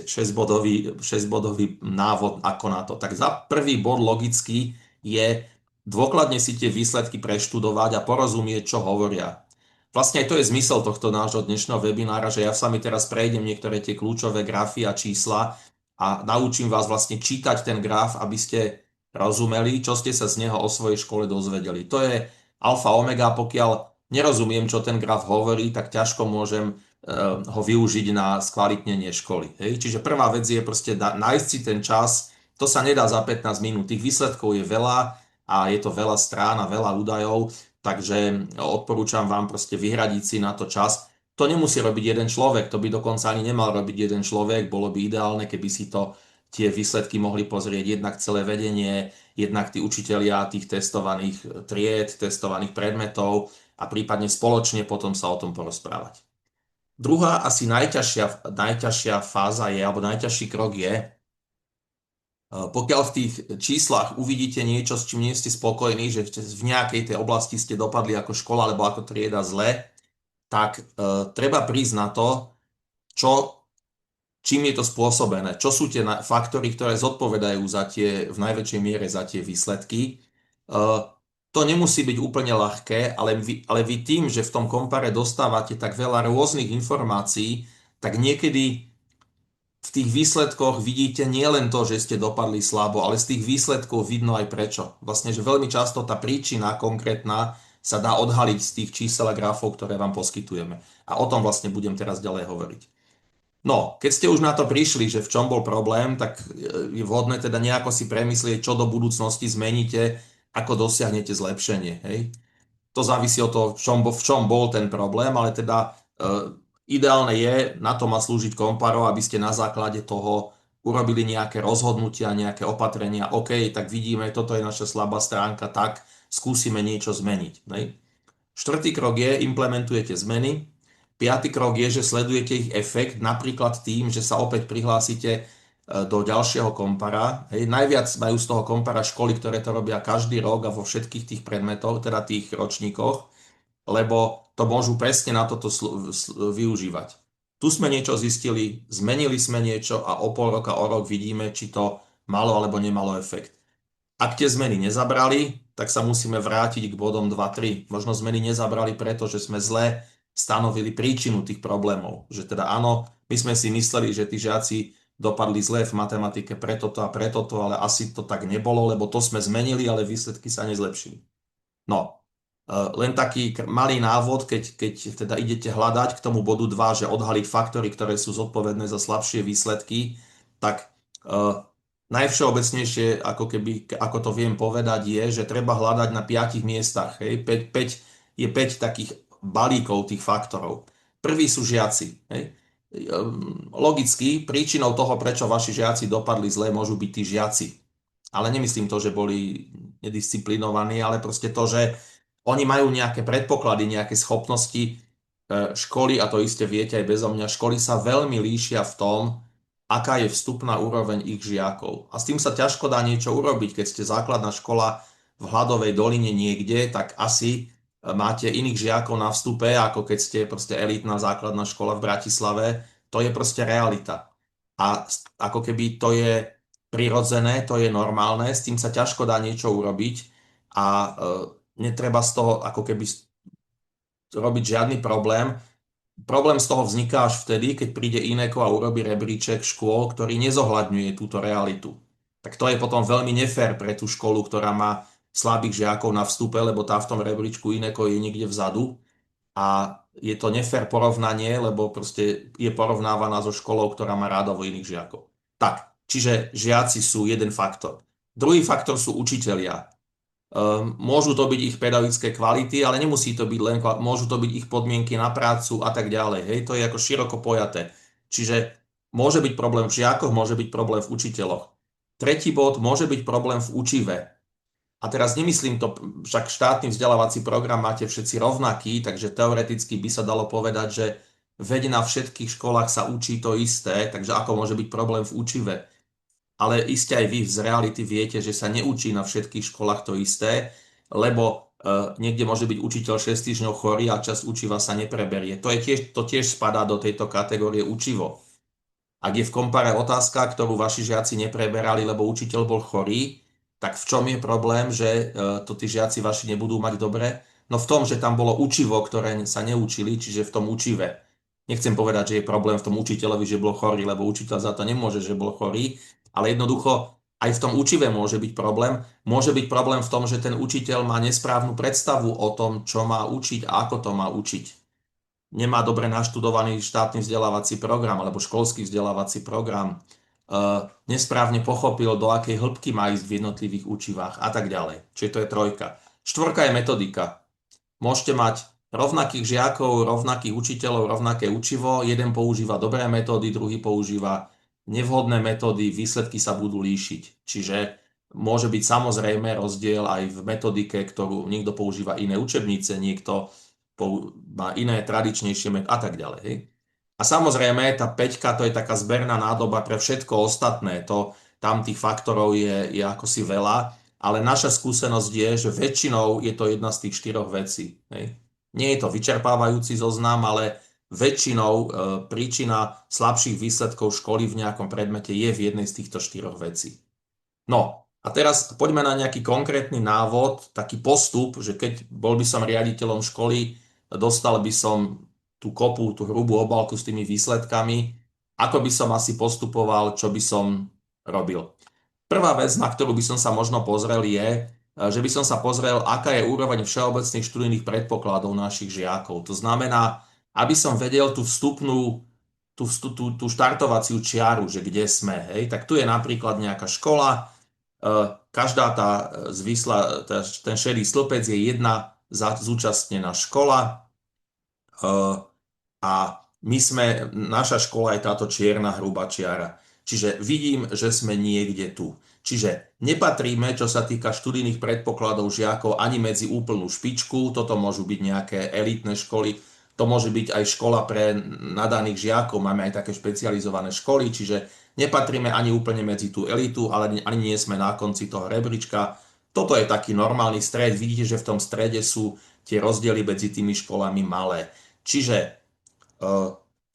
6-bodový návod ako na to. Tak za prvý bod logicky je dôkladne si tie výsledky preštudovať a porozumieť, čo hovoria. Vlastne aj to je zmysel tohto nášho dnešného webinára, že ja s vami teraz prejdem niektoré tie kľúčové grafy a čísla a naučím vás vlastne čítať ten graf, aby ste rozumeli, čo ste sa z neho o svojej škole dozvedeli. To je alfa omega, pokiaľ nerozumiem, čo ten graf hovorí, tak ťažko môžem ho využiť na skvalitnenie školy. Hej? Čiže prvá vec je proste nájsť si ten čas, to sa nedá za 15 minút, tých výsledkov je veľa a je to veľa strán a veľa údajov, takže odporúčam vám proste vyhradiť si na to čas. To nemusí robiť jeden človek, to by dokonca ani nemal robiť jeden človek, bolo by ideálne, keby si to tie výsledky mohli pozrieť jednak celé vedenie, jednak tí učitelia tých testovaných tried, testovaných predmetov a prípadne spoločne potom sa o tom porozprávať. Druhá, asi najťažšia fáza je, alebo najťažší krok je, pokiaľ v tých číslach uvidíte niečo, s čím nie ste spokojní, že v nejakej tej oblasti ste dopadli ako škola alebo ako trieda zle, tak treba prísť na to, čo, čím je to spôsobené, čo sú tie faktory, ktoré zodpovedajú v najväčšej miere za tie výsledky. To nemusí byť úplne ľahké, ale vy tým, že v tom kompare dostávate tak veľa rôznych informácií, tak niekedy v tých výsledkoch vidíte nielen to, že ste dopadli slabo, ale z tých výsledkov vidno aj prečo. Vlastne, že veľmi často tá príčina konkrétna sa dá odhaliť z tých čísel a grafov, ktoré vám poskytujeme. A o tom vlastne budem teraz ďalej hovoriť. No, keď ste už na to prišli, že v čom bol problém, tak je vhodné teda nejako si premyslieť, čo do budúcnosti zmeníte, ako dosiahnete zlepšenie. Hej? To závisí od toho, v čom bol ten problém, ale teda ideálne je, na to má slúžiť komparo, aby ste na základe toho urobili nejaké rozhodnutia, nejaké opatrenia. OK, tak vidíme, toto je naša slabá stránka, tak skúsime niečo zmeniť. Hej? Štvrtý krok je, implementujete zmeny. Piatý krok je, že sledujete ich efekt, napríklad tým, že sa opäť prihlásite do ďalšieho kompara. Hej. Najviac majú z toho kompara školy, ktoré to robia každý rok a vo všetkých tých predmetoch, teda tých ročníkoch, lebo to môžu presne na toto využívať. Tu sme niečo zistili, zmenili sme niečo a o pol roka, o rok vidíme, či to malo alebo nemalo efekt. Ak tie zmeny nezabrali, tak sa musíme vrátiť k bodom 2-3. Možno zmeny nezabrali preto, že sme zle stanovili príčinu tých problémov. Že teda áno, my sme si mysleli, že tí žiaci dopadli zle v matematike preto to a preto to, ale asi to tak nebolo, lebo to sme zmenili, ale výsledky sa nezlepšili. No, len taký malý návod, keď teda idete hľadať k tomu bodu 2, že odhaliť faktory, ktoré sú zodpovedné za slabšie výsledky, tak najvšeobecnejšie, ako to viem povedať, je, že treba hľadať na 5 miestach. Hej. 5 je 5 takých balíkov tých faktorov. Prvý sú žiaci. Hej. Logicky, príčinou toho, prečo vaši žiaci dopadli zle, môžu byť tí žiaci. Ale nemyslím to, že boli nedisciplinovaní, ale proste to, že oni majú nejaké predpoklady, nejaké schopnosti. Školy, a to iste viete aj bezo mňa, školy sa veľmi líšia v tom, aká je vstupná úroveň ich žiakov. A s tým sa ťažko dá niečo urobiť, keď ste základná škola v Hladovej doline niekde, tak asi máte iných žiakov na vstupe, ako keď ste proste elitná základná škola v Bratislave. To je proste realita. A ako keby to je prirodzené, to je normálne, s tým sa ťažko dá niečo urobiť a netreba z toho ako keby robiť žiadny problém. Problém z toho vzniká až vtedy, keď príde Ineko a urobí rebríček škôl, ktorý nezohľadňuje túto realitu. Tak to je potom veľmi nefér pre tú školu, ktorá má slabých žiakov na vstupe, lebo tá v tom rebríčku Ineko je niekde vzadu. A je to nefér porovnanie, lebo proste je porovnávaná so školou, ktorá má rádovo iných žiakov. Tak, čiže žiaci sú jeden faktor. Druhý faktor sú učitelia. Môžu to byť ich pedagogické kvality, ale nemusí to byť len, môžu to byť ich podmienky na prácu a tak ďalej. Hej, to je ako široko pojaté. Čiže môže byť problém v žiakoch, môže byť problém v učiteľoch. Tretí bod, môže byť problém v učive. A teraz nemyslím to, však štátny vzdelávací program máte všetci rovnaký, takže teoreticky by sa dalo povedať, že veď na všetkých školách sa učí to isté, takže ako môže byť problém v učive. Ale iste aj vy z reality viete, že sa neučí na všetkých školách to isté, lebo niekde môže byť učiteľ 6 týždňov chorý a časť učiva sa nepreberie. To tiež spadá do tejto kategórie učivo. Ak je v kompare otázka, ktorú vaši žiaci nepreberali, lebo učiteľ bol chorý, tak v čom je problém, že to tí žiaci vaši nebudú mať dobre? No v tom, že tam bolo učivo, ktoré sa neučili, čiže v tom učive. Nechcem povedať, že je problém v tom učiteľovi, že bol chorý, lebo učiteľ za to nemôže, že bol chorý, ale jednoducho aj v tom učive môže byť problém. Môže byť problém v tom, že ten učiteľ má nesprávnu predstavu o tom, čo má učiť a ako to má učiť. Nemá dobre naštudovaný štátny vzdelávací program alebo školský vzdelávací program. Nesprávne pochopil, do akej hĺbky má ísť v jednotlivých učivách a tak ďalej. Čiže to je trojka. Štvorka je metodika. Môžete mať rovnakých žiakov, rovnakých učiteľov, rovnaké učivo. Jeden používa dobré metódy, druhý používa nevhodné metódy, výsledky sa budú líšiť. Čiže môže byť samozrejme rozdiel aj v metodike, ktorú niekto používa iné učebnice, niekto má iné tradičnejšie metódy a tak ďalej. Hej. A samozrejme, tá peťka to je taká zberná nádoba pre všetko ostatné. Tam tých faktorov je ako si veľa, ale naša skúsenosť je, že väčšinou je to jedna z tých štyroch vecí. Hej. Nie je to vyčerpávajúci zoznam, ale väčšinou príčina slabších výsledkov školy v nejakom predmete je v jednej z týchto štyroch vecí. No, a teraz poďme na nejaký konkrétny návod, taký postup, že keď bol by som riaditeľom školy, dostal by som tú kopu, tú hrubú obálku s tými výsledkami, ako by som asi postupoval, čo by som robil. Prvá vec, na ktorú by som sa možno pozrel, je, že by som sa pozrel, aká je úroveň všeobecných študijných predpokladov našich žiakov. To znamená, aby som vedel tú vstupnú, tú štartovaciu čiaru, že kde sme. Hej? Tak tu je napríklad nejaká škola, každá ten šedý stĺpec je jedna zúčastnená škola a naša škola je táto čierna hrubá čiara. Čiže vidím, že sme niekde tu. Čiže nepatríme, čo sa týka študijných predpokladov žiakov, ani medzi úplnú špičku. Toto môžu byť nejaké elitné školy. To môže byť aj škola pre nadaných žiakov. Máme aj také špecializované školy, čiže nepatríme ani úplne medzi tú elitu, ale ani nie sme na konci toho rebríčka. Toto je taký normálny stred. Vidíte, že v tom strede sú tie rozdiely medzi tými školami malé. Čiže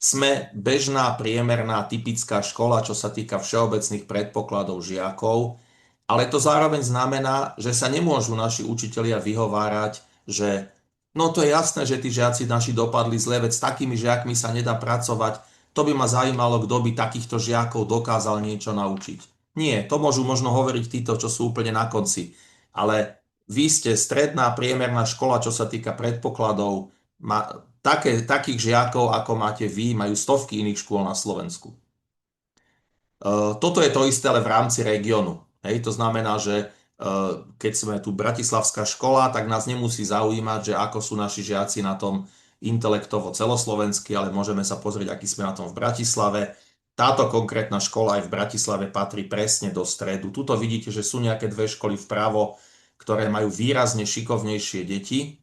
sme bežná, priemerná, typická škola, čo sa týka všeobecných predpokladov žiakov, ale to zároveň znamená, že sa nemôžu naši učitelia vyhovárať, že no to je jasné, že tí žiaci naši dopadli zle, veď s takými žiakmi sa nedá pracovať, to by ma zaujímalo, kto by takýchto žiakov dokázal niečo naučiť. Nie, to môžu možno hovoriť títo, čo sú úplne na konci, ale vy ste stredná, priemerná škola, čo sa týka predpokladov, takých žiakov, ako máte vy, majú stovky iných škôl na Slovensku. Toto je to isté, ale v rámci regiónu. Hej, to znamená, že keď sme tu bratislavská škola, tak nás nemusí zaujímať, že ako sú naši žiaci na tom intelektovo celoslovensky, ale môžeme sa pozrieť, aký sme na tom v Bratislave. Táto konkrétna škola aj v Bratislave patrí presne do stredu. Tuto vidíte, že sú nejaké dve školy vpravo, ktoré majú výrazne šikovnejšie deti.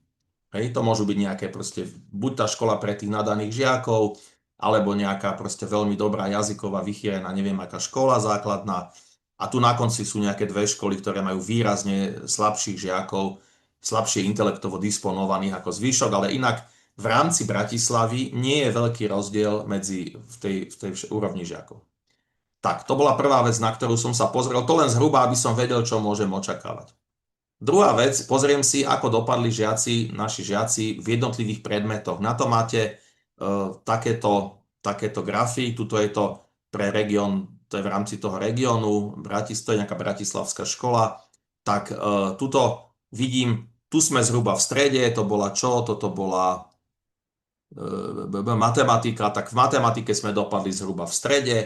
Hej, to môžu byť nejaké proste, buď tá škola pre tých nadaných žiakov, alebo nejaká proste veľmi dobrá jazyková vychýrená, neviem aká škola základná. A tu na konci sú nejaké dve školy, ktoré majú výrazne slabších žiakov, slabšie intelektovo disponovaných ako zvyšok, ale inak v rámci Bratislavy nie je veľký rozdiel v tej úrovni žiakov. Tak, to bola prvá vec, na ktorú som sa pozrel. To len zhruba, aby som vedel, čo môžem očakávať. Druhá vec, pozriem si, ako dopadli naši žiaci v jednotlivých predmetoch. Na to máte takéto grafy. Tuto je to pre región, to je v rámci toho regiónu, to je nejaká bratislavská škola. Tak tuto vidím, tu sme zhruba v strede, to bola čo? Toto bola matematika, tak v matematike sme dopadli zhruba v strede.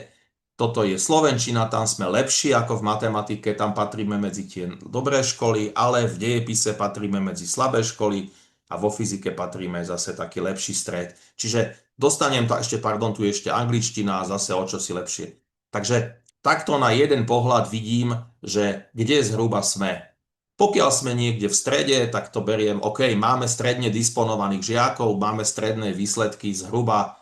Toto je slovenčina, tam sme lepší ako v matematike, tam patríme medzi tie dobré školy, ale v dejepise patríme medzi slabé školy a vo fyzike patríme zase taký lepší stred. Čiže dostanem tu ešte angličtina a zase o čosi lepšie. Takže takto na jeden pohľad vidím, že kde zhruba sme. Pokiaľ sme niekde v strede, tak to beriem, OK, máme stredne disponovaných žiakov, máme stredné výsledky zhruba,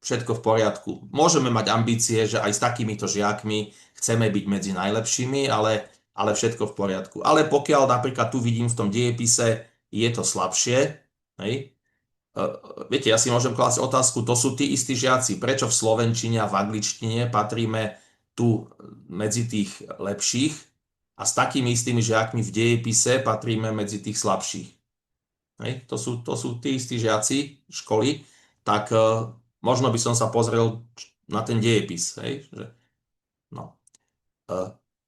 všetko v poriadku. Môžeme mať ambície, že aj s takýmito žiakmi chceme byť medzi najlepšími, ale všetko v poriadku. Ale pokiaľ napríklad tu vidím v tom dejepise, je to slabšie, hej? Viete, ja si môžem klásť otázku, to sú tí istí žiaci, prečo v slovenčine a v angličtine patríme tu medzi tých lepších a s takými istými žiakmi v dejepise patríme medzi tých slabších. Hej? To sú tí istí žiaci školy, tak možno by som sa pozrel na ten dejepis. Hej? No.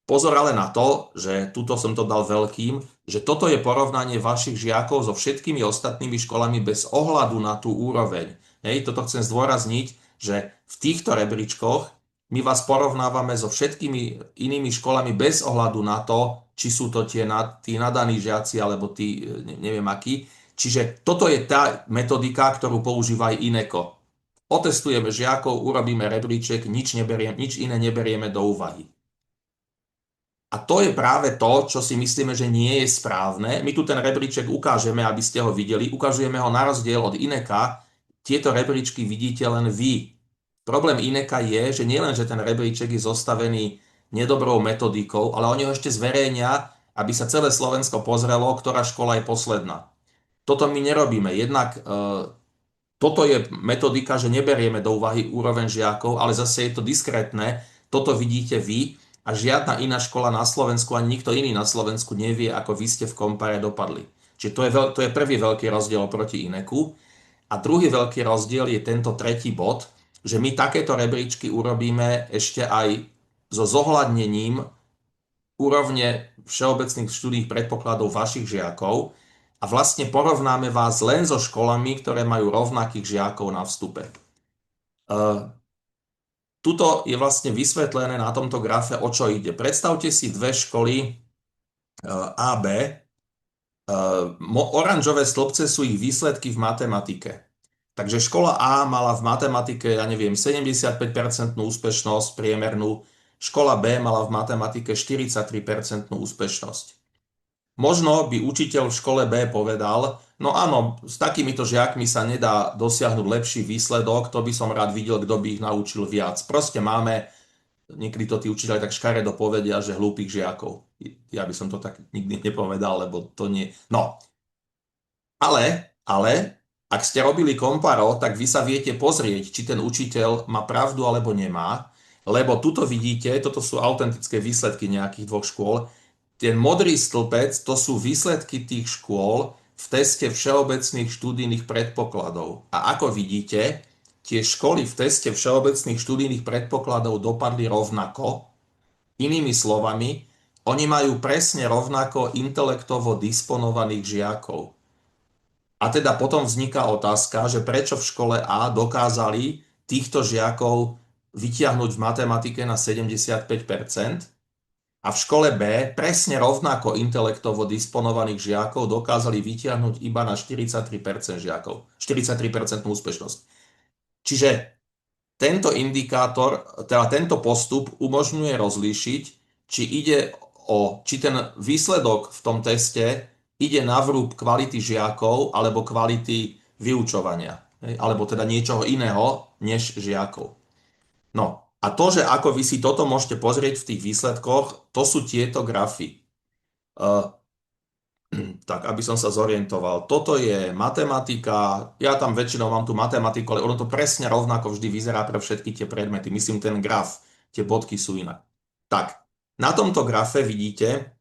Pozor ale na to, že tuto som to dal veľkým, že toto je porovnanie vašich žiakov so všetkými ostatnými školami bez ohľadu na tú úroveň. Hej, toto chcem zdôrazniť, že v týchto rebríčkoch my vás porovnávame so všetkými inými školami bez ohľadu na to, či sú to tí nadaní žiaci alebo tí neviem akí. Čiže toto je tá metodika, ktorú používa aj INECO. Otestujeme žiakov, urobíme rebríček, nič iné neberieme do úvahy. A to je práve to, čo si myslíme, že nie je správne. My tu ten rebríček ukážeme, aby ste ho videli. Ukazujeme ho na rozdiel od INECA. Tieto rebríčky vidíte len vy. Problém INECA je, že nielen, že ten rebríček je zostavený nedobrou metodikou, ale oni ho ešte zverejnia, aby sa celé Slovensko pozrelo, ktorá škola je posledná. Toto my nerobíme. Jednak toto je metodika, že neberieme do úvahy úroveň žiakov, ale zase je to diskrétne. Toto vidíte vy a žiadna iná škola na Slovensku ani nikto iný na Slovensku nevie, ako vy ste v kompare dopadli. Čiže to je prvý veľký rozdiel oproti INECu. A druhý veľký rozdiel je tento tretí bod, že my takéto rebríčky urobíme ešte aj so zohľadnením úrovne všeobecných štúdií predpokladov vašich žiakov a vlastne porovnáme vás len so školami, ktoré majú rovnakých žiakov na vstupe. Tuto je vlastne vysvetlené na tomto grafe, o čo ide. Predstavte si dve školy A, B. Oranžové stĺpce sú ich výsledky v matematike. Takže škola A mala v matematike, ja neviem, 75% úspešnosť priemernú, škola B mala v matematike 43% úspešnosť. Možno by učiteľ v škole B povedal, no áno, s takýmito žiakmi sa nedá dosiahnuť lepší výsledok, to by som rád videl, kto by ich naučil viac. Proste máme, niekedy to tí učiteľi tak škaredo povedia, že hlúpych žiakov. Ja by som to tak nikdy nepovedal, lebo to nie... No, ale, ak ste robili komparo, tak vy sa viete pozrieť, či ten učiteľ má pravdu alebo nemá, lebo tuto vidíte, toto sú autentické výsledky nejakých dvoch škôl. Ten modrý stĺpec, to sú výsledky tých škôl v teste všeobecných študijných predpokladov. A ako vidíte, tie školy v teste všeobecných študijných predpokladov dopadli rovnako. Inými slovami, oni majú presne rovnako intelektovo disponovaných žiakov. A teda potom vzniká otázka, že prečo v škole A dokázali týchto žiakov vytiahnuť v matematike na 75%, a v škole B presne rovnako intelektovo disponovaných žiakov dokázali vytiahnuť iba na 43% žiakov. 43% úspešnosť. Čiže tento indikátor, teda tento postup umožňuje rozlíšiť, či ten výsledok v tom teste ide na vrúb kvality žiakov alebo kvality vyučovania. Alebo teda niečoho iného než žiakov. No, a to, že ako vy si toto môžete pozrieť v tých výsledkoch, to sú tieto grafy. Tak, aby som sa zorientoval. Toto je matematika, ja tam väčšinou mám tú matematiku, ale ono to presne rovnako vždy vyzerá pre všetky tie predmety. Myslím, ten graf, tie bodky sú inak. Tak, na tomto grafe vidíte,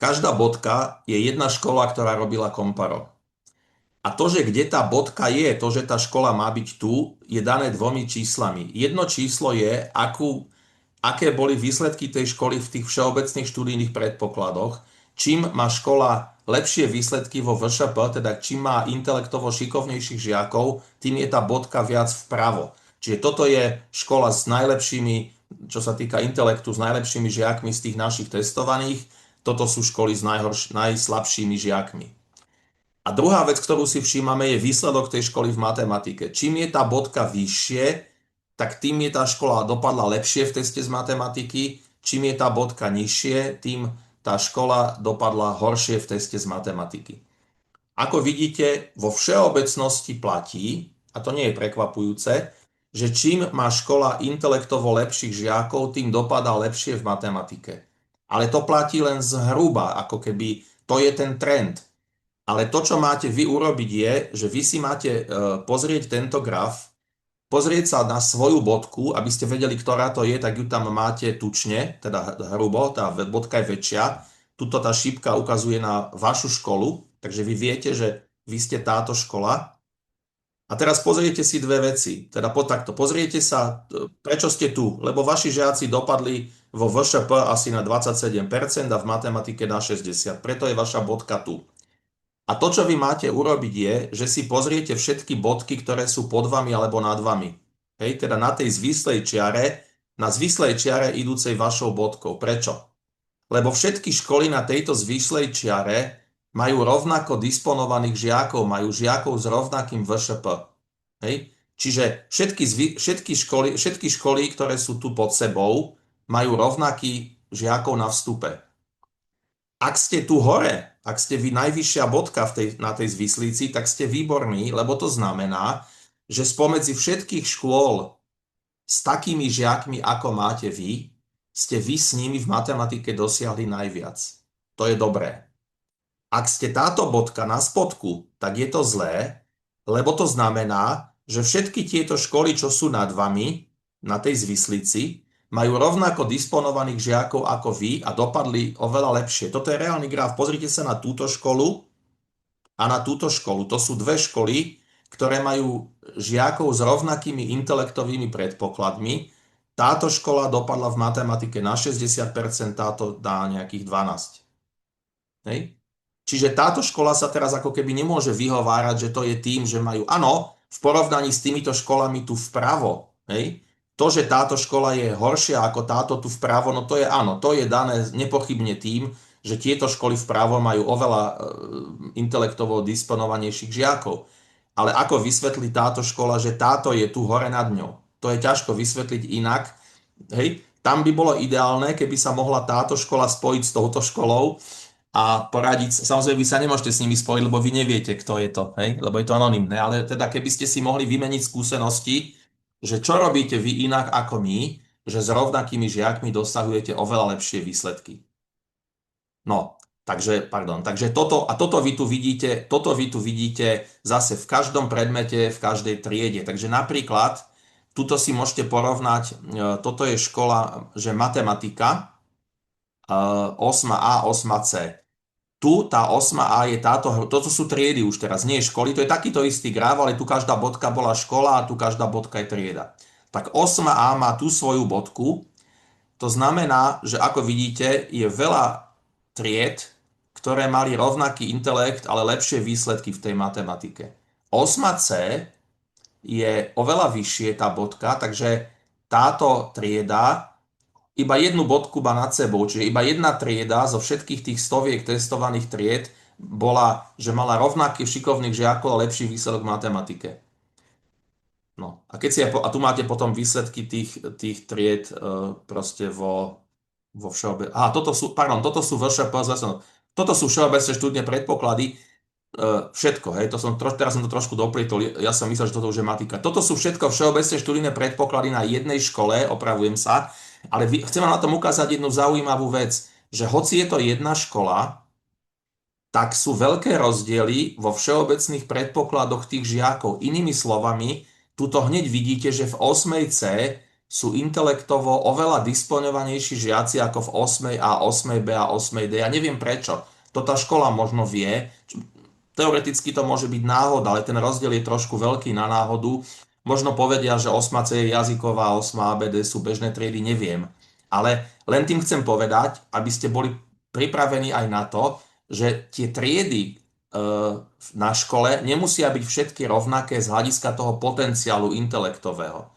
každá bodka je jedna škola, ktorá robila komparo. A to, že kde tá bodka je, to, že tá škola má byť tu, je dané dvomi číslami. Jedno číslo je, aké boli výsledky tej školy v tých všeobecných študijných predpokladoch. Čím má škola lepšie výsledky vo VŠP, teda čím má intelektovo šikovnejších žiakov, tým je tá bodka viac vpravo. Čiže toto je škola s najlepšími, čo sa týka intelektu, s najlepšími žiakmi z tých našich testovaných. Toto sú školy s najslabšími žiakmi. A druhá vec, ktorú si všímame, je výsledok tej školy v matematike. Čím je tá bodka vyššie, tak tým je tá škola dopadla lepšie v teste z matematiky. Čím je tá bodka nižšie, tým tá škola dopadla horšie v teste z matematiky. Ako vidíte, vo všeobecnosti platí, a to nie je prekvapujúce, že čím má škola intelektovo lepších žiakov, tým dopadá lepšie v matematike. Ale to platí len zhruba, ako keby to je ten trend. Ale to, čo máte vy urobiť, je, že vy si máte pozrieť tento graf, pozrieť sa na svoju bodku, aby ste vedeli, ktorá to je, tak ju tam máte tučne, teda hrubo, tá bodka je väčšia. Tuto tá šípka ukazuje na vašu školu, takže vy viete, že vy ste táto škola. A teraz pozriete si dve veci. Teda takto, pozriete sa, prečo ste tu. Lebo vaši žiaci dopadli vo VŠP asi na 27% a v matematike na 60%. Preto je vaša bodka tu. A to, čo vy máte urobiť, je, že si pozriete všetky bodky, ktoré sú pod vami alebo nad vami. Hej, teda na tej zvislej čiare, na zvislej čiare idúcej vašou bodkou. Prečo? Lebo všetky školy na tejto zvyšlej čiare majú rovnako disponovaných žiakov, majú žiakov s rovnakým VŠP. Hej? Čiže všetky školy, ktoré sú tu pod sebou, majú rovnaký žiakov na vstupe. Ak ste tu hore, ak ste vy najvyššia bodka na tej zvislíci, tak ste výborní, lebo to znamená, že spomedzi všetkých škôl s takými žiakmi, ako máte vy, ste vy s nimi v matematike dosiahli najviac. To je dobré. Ak ste táto bodka na spodku, tak je to zlé, lebo to znamená, že všetky tieto školy, čo sú nad vami, na tej zvislici, majú rovnako disponovaných žiakov ako vy a dopadli oveľa lepšie. Toto je reálny graf. Pozrite sa na túto školu a na túto školu. To sú dve školy, ktoré majú žiakov s rovnakými intelektovými predpokladmi. Táto škola dopadla v matematike na 60%, táto na nejakých 12%. Hej? Čiže táto škola sa teraz ako keby nemôže vyhovárať, že to je tým, že majú, áno, v porovnaní s týmito školami tu vpravo, hej? To, že táto škola je horšia ako táto tu vpravo, no to je áno, to je dané nepochybne tým, že tieto školy vpravo majú oveľa intelektovo disponovanejších žiakov. Ale ako vysvetlí táto škola, že táto je tu hore nad ňou? To je ťažko vysvetliť inak. Hej? Tam by bolo ideálne, keby sa mohla táto škola spojiť s touto školou a poradiť. Samozrejme, vy sa nemôžete s nimi spojiť, lebo vy neviete, kto je to, hej? Lebo je to anonymné. Ale teda keby ste si mohli vymeniť skúsenosti, že čo robíte vy inak ako my, že s rovnakými žiakmi dosahujete oveľa lepšie výsledky. No, takže toto vy tu vidíte zase v každom predmete, v každej triede. Takže napríklad, tuto si môžete porovnať, toto je škola, že matematika, 8a, 8c. Tu tá 8a je toto sú triedy už teraz, nie je školy, to je takýto istý graf, ale tu každá bodka bola škola a tu každá bodka je trieda. Tak 8a má tú svoju bodku, to znamená, že ako vidíte, je veľa tried, ktoré mali rovnaký intelekt, ale lepšie výsledky v tej matematike. 8c je oveľa vyššie tá bodka, takže táto trieda iba jednu bodku má nad sebou, čiže iba jedna trieda zo všetkých tých stoviek testovaných tried bola, že mala rovnaký šikovných žiakov a lepší výsledok v matematike. No a a tu máte potom výsledky tých tried proste vo toto sú VŠP, toto sú všeobecné štúdne predpoklady, všetko, hej, teraz som to trošku doplietol, ja som myslel, že toto už je matika. Toto sú všetko všeobecné študijné predpoklady na jednej škole, opravujem sa, ale chcem vám na tom ukázať jednu zaujímavú vec, že hoci je to jedna škola, tak sú veľké rozdiely vo všeobecných predpokladoch tých žiakov. Inými slovami, tuto hneď vidíte, že v 8C sú intelektovo oveľa disponovanejší žiaci ako v 8A, 8B a 8D. Ja neviem prečo. To tá škola možno vie. Teoreticky to môže byť náhoda, ale ten rozdiel je trošku veľký na náhodu. Možno povedia, že 8C je jazyková, 8A, ABD sú bežné triedy, neviem. Ale len tým chcem povedať, aby ste boli pripravení aj na to, že tie triedy na škole nemusia byť všetky rovnaké z hľadiska toho potenciálu intelektového.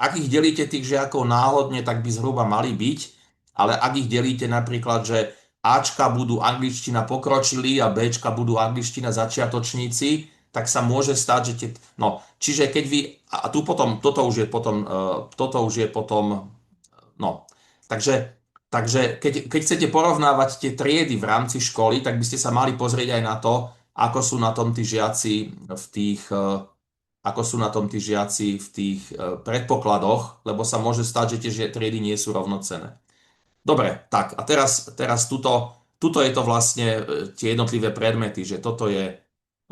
Ak ich delíte tých žiakov náhodne, tak by zhruba mali byť, ale ak ich delíte napríklad, že Ačka budú angličtina pokročilí a Bčka budú angličtina začiatočníci, tak sa môže stať, že no, čiže keď vy, a tu potom, toto už je potom, no, takže keď chcete porovnávať tie triedy v rámci školy, tak by ste sa mali pozrieť aj na to, ako sú na tom tí žiaci v tých, ako sú na tom tí žiaci v tých predpokladoch, lebo sa môže stať, že tie triedy nie sú rovnocenné. Dobre, tak a teraz tuto je to vlastne tie jednotlivé predmety, že toto je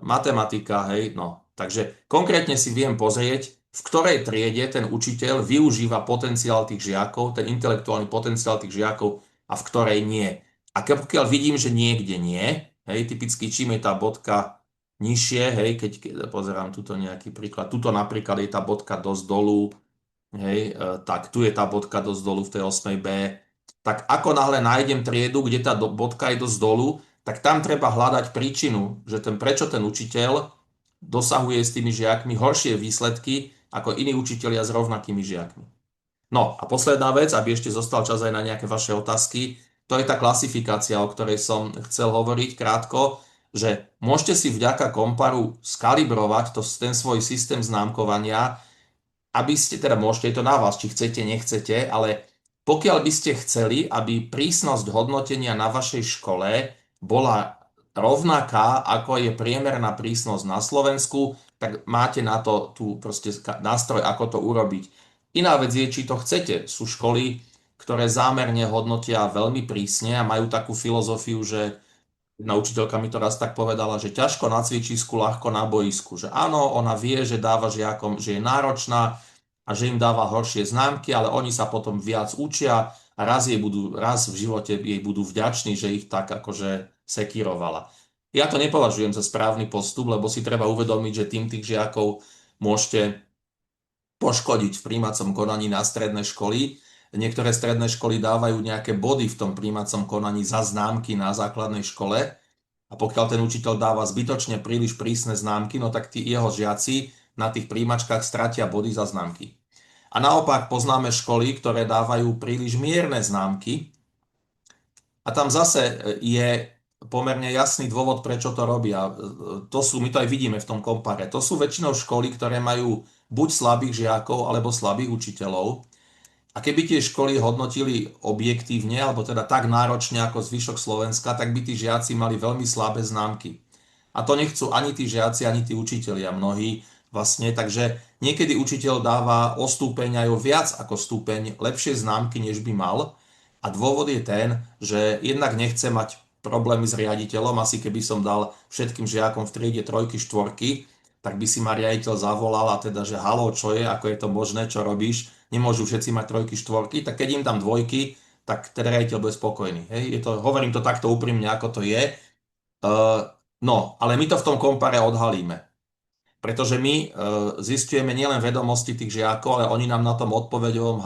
matematika, hej, no. Takže konkrétne si viem pozrieť, v ktorej triede ten učiteľ využíva potenciál tých žiakov, ten intelektuálny potenciál tých žiakov a v ktorej nie. A pokiaľ vidím, že niekde nie, hej, typicky čím je tá bodka nižšie, hej, keď pozerám tuto nejaký príklad, tuto napríklad je tá bodka dosť dolu, hej, tak tu je tá bodka dosť dolu v tej 8B, tak ako náhle nájdem triedu, kde tá bodka je dosť dolu, tak tam treba hľadať príčinu, že prečo ten učiteľ dosahuje s tými žiakmi horšie výsledky ako iní učitelia s rovnakými žiakmi. No a posledná vec, aby ešte zostal čas aj na nejaké vaše otázky, to je tá klasifikácia, o ktorej som chcel hovoriť krátko, že môžete si vďaka Komparu skalibrovať ten svoj systém známkovania, aby ste, teda môžete, je to na vás, či chcete, nechcete, ale pokiaľ by ste chceli, aby prísnosť hodnotenia na vašej škole bola rovnaká, ako je priemerná prísnosť na Slovensku, tak máte na to tu proste nástroj, ako to urobiť. Iná vec je, či to chcete. Sú školy, ktoré zámerne hodnotia veľmi prísne a majú takú filozofiu, že jedna učiteľka mi to raz tak povedala, že ťažko na cvičisku, ľahko na boisku. Že áno, ona vie, že dáva žiakom, že je náročná a že im dáva horšie známky, ale oni sa potom viac učia a raz v živote jej budú vďační, že ich tak akože sekírovala. Ja to nepovažujem za správny postup, lebo si treba uvedomiť, že tým tých žiakov môžete poškodiť v prijímacom konaní na stredné školy. Niektoré stredné školy dávajú nejaké body v tom prijímacom konaní za známky na základnej škole a pokiaľ ten učiteľ dáva zbytočne príliš prísne známky, no tak tí jeho žiaci na tých príjimačkách stratia body za známky. A naopak poznáme školy, ktoré dávajú príliš mierne známky a tam zase je pomerne jasný dôvod, prečo to robia. My to aj vidíme v tom kompare. To sú väčšinou školy, ktoré majú buď slabých žiakov, alebo slabých učiteľov. A keby tie školy hodnotili objektívne, alebo teda tak náročne ako zvyšok Slovenska, tak by tí žiaci mali veľmi slabé známky. A to nechcú ani tí žiaci, ani tí učitelia mnohí vlastne. Takže niekedy učiteľ dáva o stúpeň aj o viac ako stúpeň lepšie známky, než by mal. A dôvod je ten, že jednak nechce mať problémy s riaditeľom. Asi keby som dal všetkým žiakom v triede trojky, štvorky, tak by si ma riaditeľ zavolal a teda, že haló, čo je, ako je to možné, čo robíš, nemôžu všetci mať trojky, štvorky, tak keď im tam dvojky, tak ten riaditeľ bude spokojný. Hej? Hovorím to takto úprimne, ako to je. No, ale my to v tom kompare odhalíme. Pretože my zistujeme nielen vedomosti tých žiakov, ale oni nám na tom odpoveďovom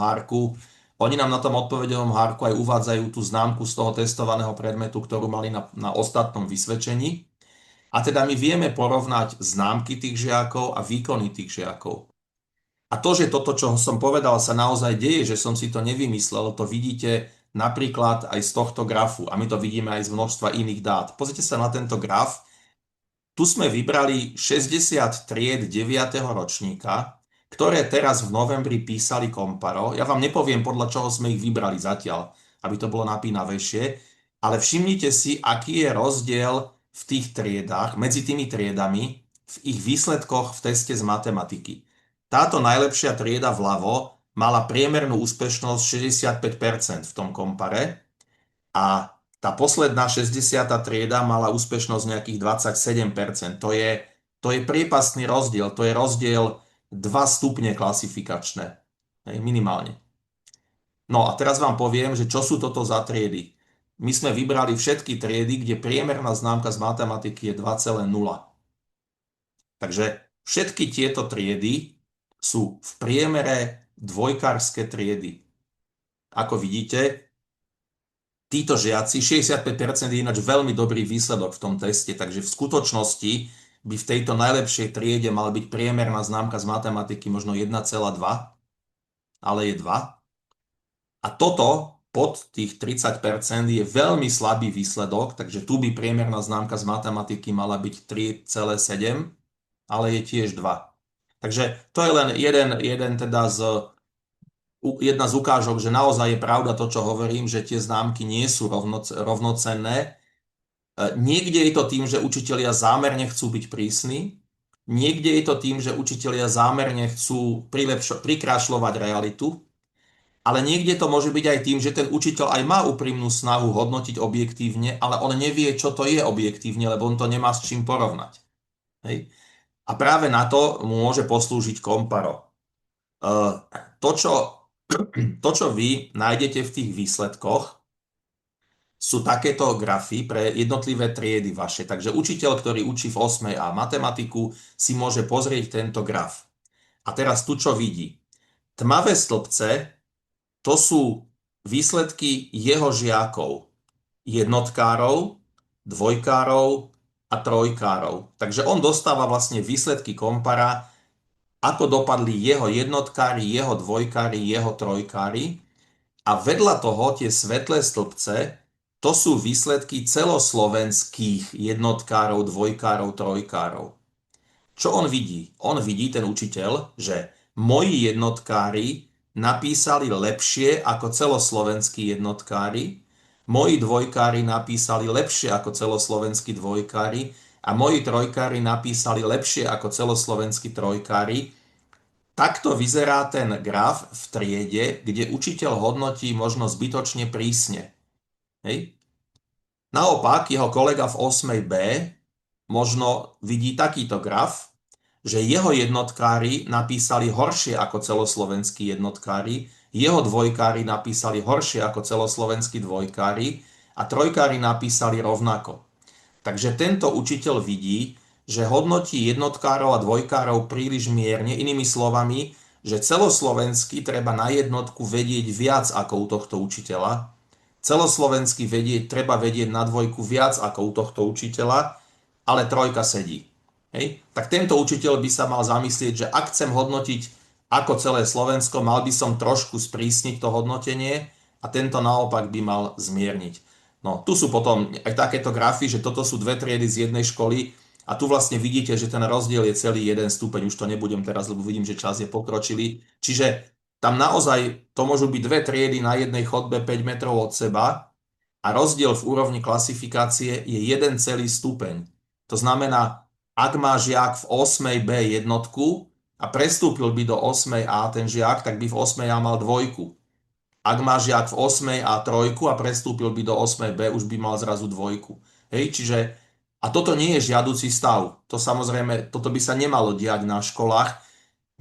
hárku aj uvádzajú tú známku z toho testovaného predmetu, ktorú mali na ostatnom vysvedčení. A teda my vieme porovnať známky tých žiakov a výkony tých žiakov. A to, že toto, čo som povedal, sa naozaj deje, že som si to nevymyslel, to vidíte napríklad aj z tohto grafu a my to vidíme aj z množstva iných dát. Pozrite sa na tento graf. Tu sme vybrali 60 tried 9. ročníka, ktoré teraz v novembri písali Komparo. Ja vám nepoviem, podľa čoho sme ich vybrali zatiaľ, aby to bolo napínavejšie, ale všimnite si, aký je rozdiel v tých triedách, medzi tými triedami, v ich výsledkoch v teste z matematiky. Táto najlepšia trieda vľavo mala priemernú úspešnosť 65% v tom kompare a tá posledná 60. trieda mala úspešnosť nejakých 27%. To je priepastný rozdiel, to je rozdiel 2 stupne klasifikačné, minimálne. No a teraz vám poviem, že čo sú toto za triedy. My sme vybrali všetky triedy, kde priemerná známka z matematiky je 2,0. Takže všetky tieto triedy sú v priemere dvojkárske triedy. Ako vidíte, títo žiaci, 65% je ináč veľmi dobrý výsledok v tom teste, takže v skutočnosti by v tejto najlepšej triede mala byť priemerná známka z matematiky možno 1,2, ale je 2. A toto pod tých 30% je veľmi slabý výsledok, takže tu by priemerná známka z matematiky mala byť 3,7, ale je tiež 2. Takže to je len jedna z ukážok, že naozaj je pravda to, čo hovorím, že tie známky nie sú rovnocenné. Niekde je to tým, že učitelia zámerne chcú byť prísni, niekde je to tým, že učitelia zámerne chcú prikrášľovať realitu, ale niekde to môže byť aj tým, že ten učiteľ aj má úprimnú snahu hodnotiť objektívne, ale on nevie, čo to je objektívne, lebo on to nemá s čím porovnať. Hej. A práve na to môže poslúžiť Komparo. To, čo vy nájdete v tých výsledkoch, sú takéto grafy pre jednotlivé triedy vaše. Takže učiteľ, ktorý učí v 8. A matematiku, si môže pozrieť tento graf. A teraz tu čo vidí? Tmavé stĺpce, to sú výsledky jeho žiakov, jednotkárov, dvojkárov a trojkárov. Takže on dostáva vlastne výsledky kompara, ako dopadli jeho jednotkári, jeho dvojkári, jeho trojkári. A vedľa toho tie svetlé stĺpce, to sú výsledky celoslovenských jednotkárov, dvojkárov, trojkárov. Čo on vidí? On vidí, ten učiteľ, že moji jednotkári napísali lepšie ako celoslovenskí jednotkári, moji dvojkári napísali lepšie ako celoslovenskí dvojkári a moji trojkári napísali lepšie ako celoslovenskí trojkári. Takto vyzerá ten graf v triede, kde učiteľ hodnotí možno zbytočne prísne. Hej? Naopak, jeho kolega v 8. B možno vidí takýto graf, že jeho jednotkári napísali horšie ako celoslovenskí jednotkári, jeho dvojkári napísali horšie ako celoslovenskí dvojkári a trojkári napísali rovnako. Takže tento učiteľ vidí, že hodnotí jednotkárov a dvojkárov príliš mierne, inými slovami, že celoslovensky treba na jednotku vedieť viac ako u tohto učiteľa, celoslovensky treba vedieť na dvojku viac ako u tohto učiteľa, ale trojka sedí. Hej? Tak tento učiteľ by sa mal zamyslieť, že ak chcem hodnotiť ako celé Slovensko, mal by som trošku sprísniť to hodnotenie a tento naopak by mal zmierniť. No, tu sú potom aj takéto grafy, že toto sú dve triedy z jednej školy a tu vlastne vidíte, že ten rozdiel je celý jeden stupeň. Už to nebudem teraz, lebo vidím, že čas je pokročilý. Čiže tam naozaj to môžu byť dve triedy na jednej chodbe 5 metrov od seba a rozdiel v úrovni klasifikácie je jeden celý stupeň. To znamená, ak má žiak v 8. B jednotku a prestúpil by do 8. A ten žiak, tak by v 8. A mal dvojku. Ak má žiak v 8. A trojku a prestúpil by do 8. B, už by mal zrazu dvojku. Hej, čiže a toto nie je žiaducí stav. To samozrejme, toto by sa nemalo diať na školách.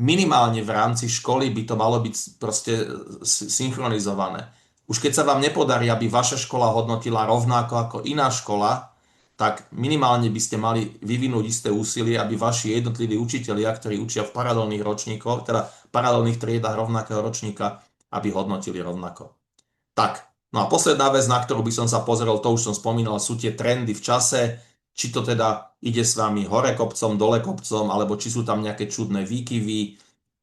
Minimálne v rámci školy by to malo byť proste synchronizované. Už keď sa vám nepodarí, aby vaša škola hodnotila rovnako ako iná škola, tak minimálne by ste mali vyvinúť isté úsilie, aby vaši jednotliví učitelia, ktorí učia v paralelných ročníkoch, teda v paralelných triedách rovnakého ročníka, aby hodnotili rovnako. Tak, no a posledná vec, na ktorú by som sa pozrel, to už som spomínal, sú tie trendy v čase, či to teda ide s vami hore kopcom, dole kopcom, alebo či sú tam nejaké čudné výkyvy.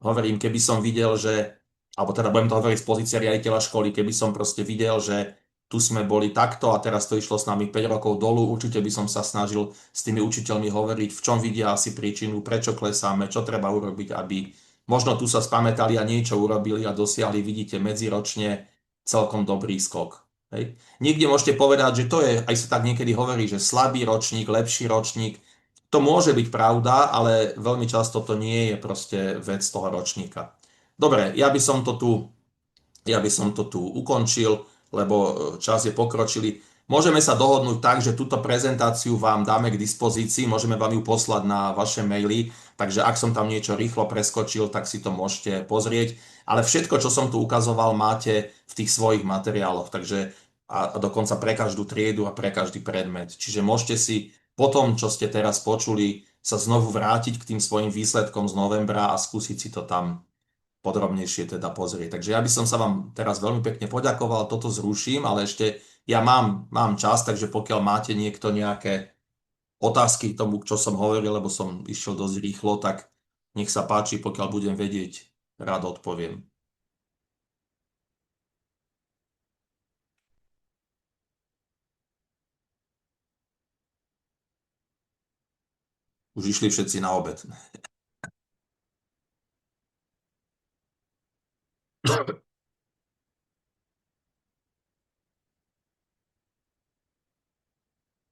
Hovorím, keby som videl, že, alebo teda budem to hovoriť z pozície riaditeľa školy, keby som proste videl, že tu sme boli takto a teraz to išlo s nami 5 rokov dolu, určite by som sa snažil s tými učiteľmi hovoriť, v čom vidia asi príčinu, prečo klesáme, čo treba urobiť, aby možno tu sa spamätali a niečo urobili a dosiahli, vidíte, medziročne celkom dobrý skok. Hej. Niekde môžete povedať, že to je, aj sa tak niekedy hovorí, že slabý ročník, lepší ročník. To môže byť pravda, ale veľmi často to nie je proste vec toho ročníka. Dobre, ja by som to tu ukončil, lebo čas je pokročilý. Môžeme sa dohodnúť tak, že túto prezentáciu vám dáme k dispozícii, môžeme vám ju poslať na vaše maily, takže ak som tam niečo rýchlo preskočil, tak si to môžete pozrieť. Ale všetko, čo som tu ukazoval, máte v tých svojich materiáloch, takže a dokonca pre každú triedu a pre každý predmet. Čiže môžete si po tom, čo ste teraz počuli, sa znovu vrátiť k tým svojim výsledkom z novembra a skúsiť si to tam podrobnejšie teda pozrieť. Takže ja by som sa vám teraz veľmi pekne poďakoval, toto zruším, ale ešte ja mám čas, takže pokiaľ máte niekto nejaké otázky k tomu, čo som hovoril, lebo som išiel dosť rýchlo, tak nech sa páči, pokiaľ budem vedieť, rád odpoviem. Už išli všetci na obed.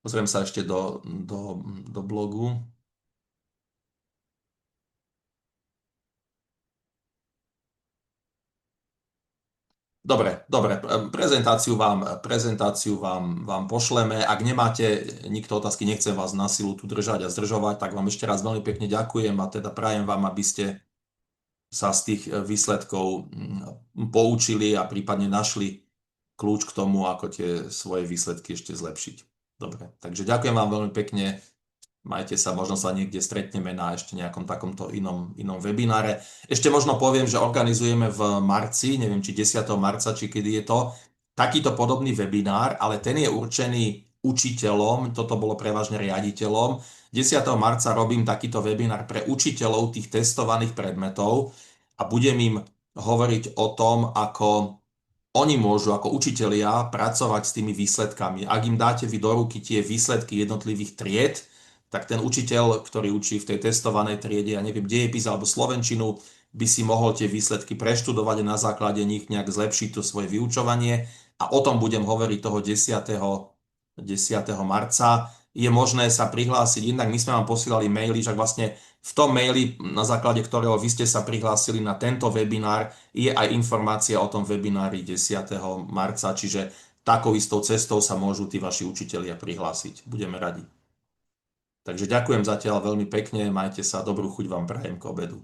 Pozriem sa ešte do blogu. Dobre, prezentáciu vám pošleme. Ak nemáte nikto otázky, nechcem vás na silu tu držať a zdržovať, tak vám ešte raz veľmi pekne ďakujem a teda prajem vám, aby ste sa z tých výsledkov poučili a prípadne našli kľúč k tomu, ako tie svoje výsledky ešte zlepšiť. Dobre, takže ďakujem vám veľmi pekne. Majte sa, možno sa niekde stretneme na ešte nejakom takomto inom webináre. Ešte možno poviem, že organizujeme v marci, neviem či 10. marca, či kedy je to, takýto podobný webinár, ale ten je určený učiteľom, toto bolo prevažne riaditeľom. 10. marca robím takýto webinár pre učiteľov tých testovaných predmetov a budem im hovoriť o tom, ako oni môžu ako učitelia pracovať s tými výsledkami. Ak im dáte vy do ruky tie výsledky jednotlivých tried, tak ten učiteľ, ktorý učí v tej testovanej triede, ja neviem, dejepis alebo slovenčinu, by si mohol tie výsledky preštudovať a na základe nich nejak zlepšiť to svoje vyučovanie. A o tom budem hovoriť toho 10. marca. Je možné sa prihlásiť, inak my sme vám posielali maily, že vlastne v tom maili, na základe ktorého vy ste sa prihlásili na tento webinár, je aj informácia o tom webinári 10. marca, čiže takou istou cestou sa môžu tí vaši učitelia prihlásiť. Budeme radi. Takže ďakujem zatiaľ veľmi pekne, majte sa, dobrú chuť vám prajem k obedu.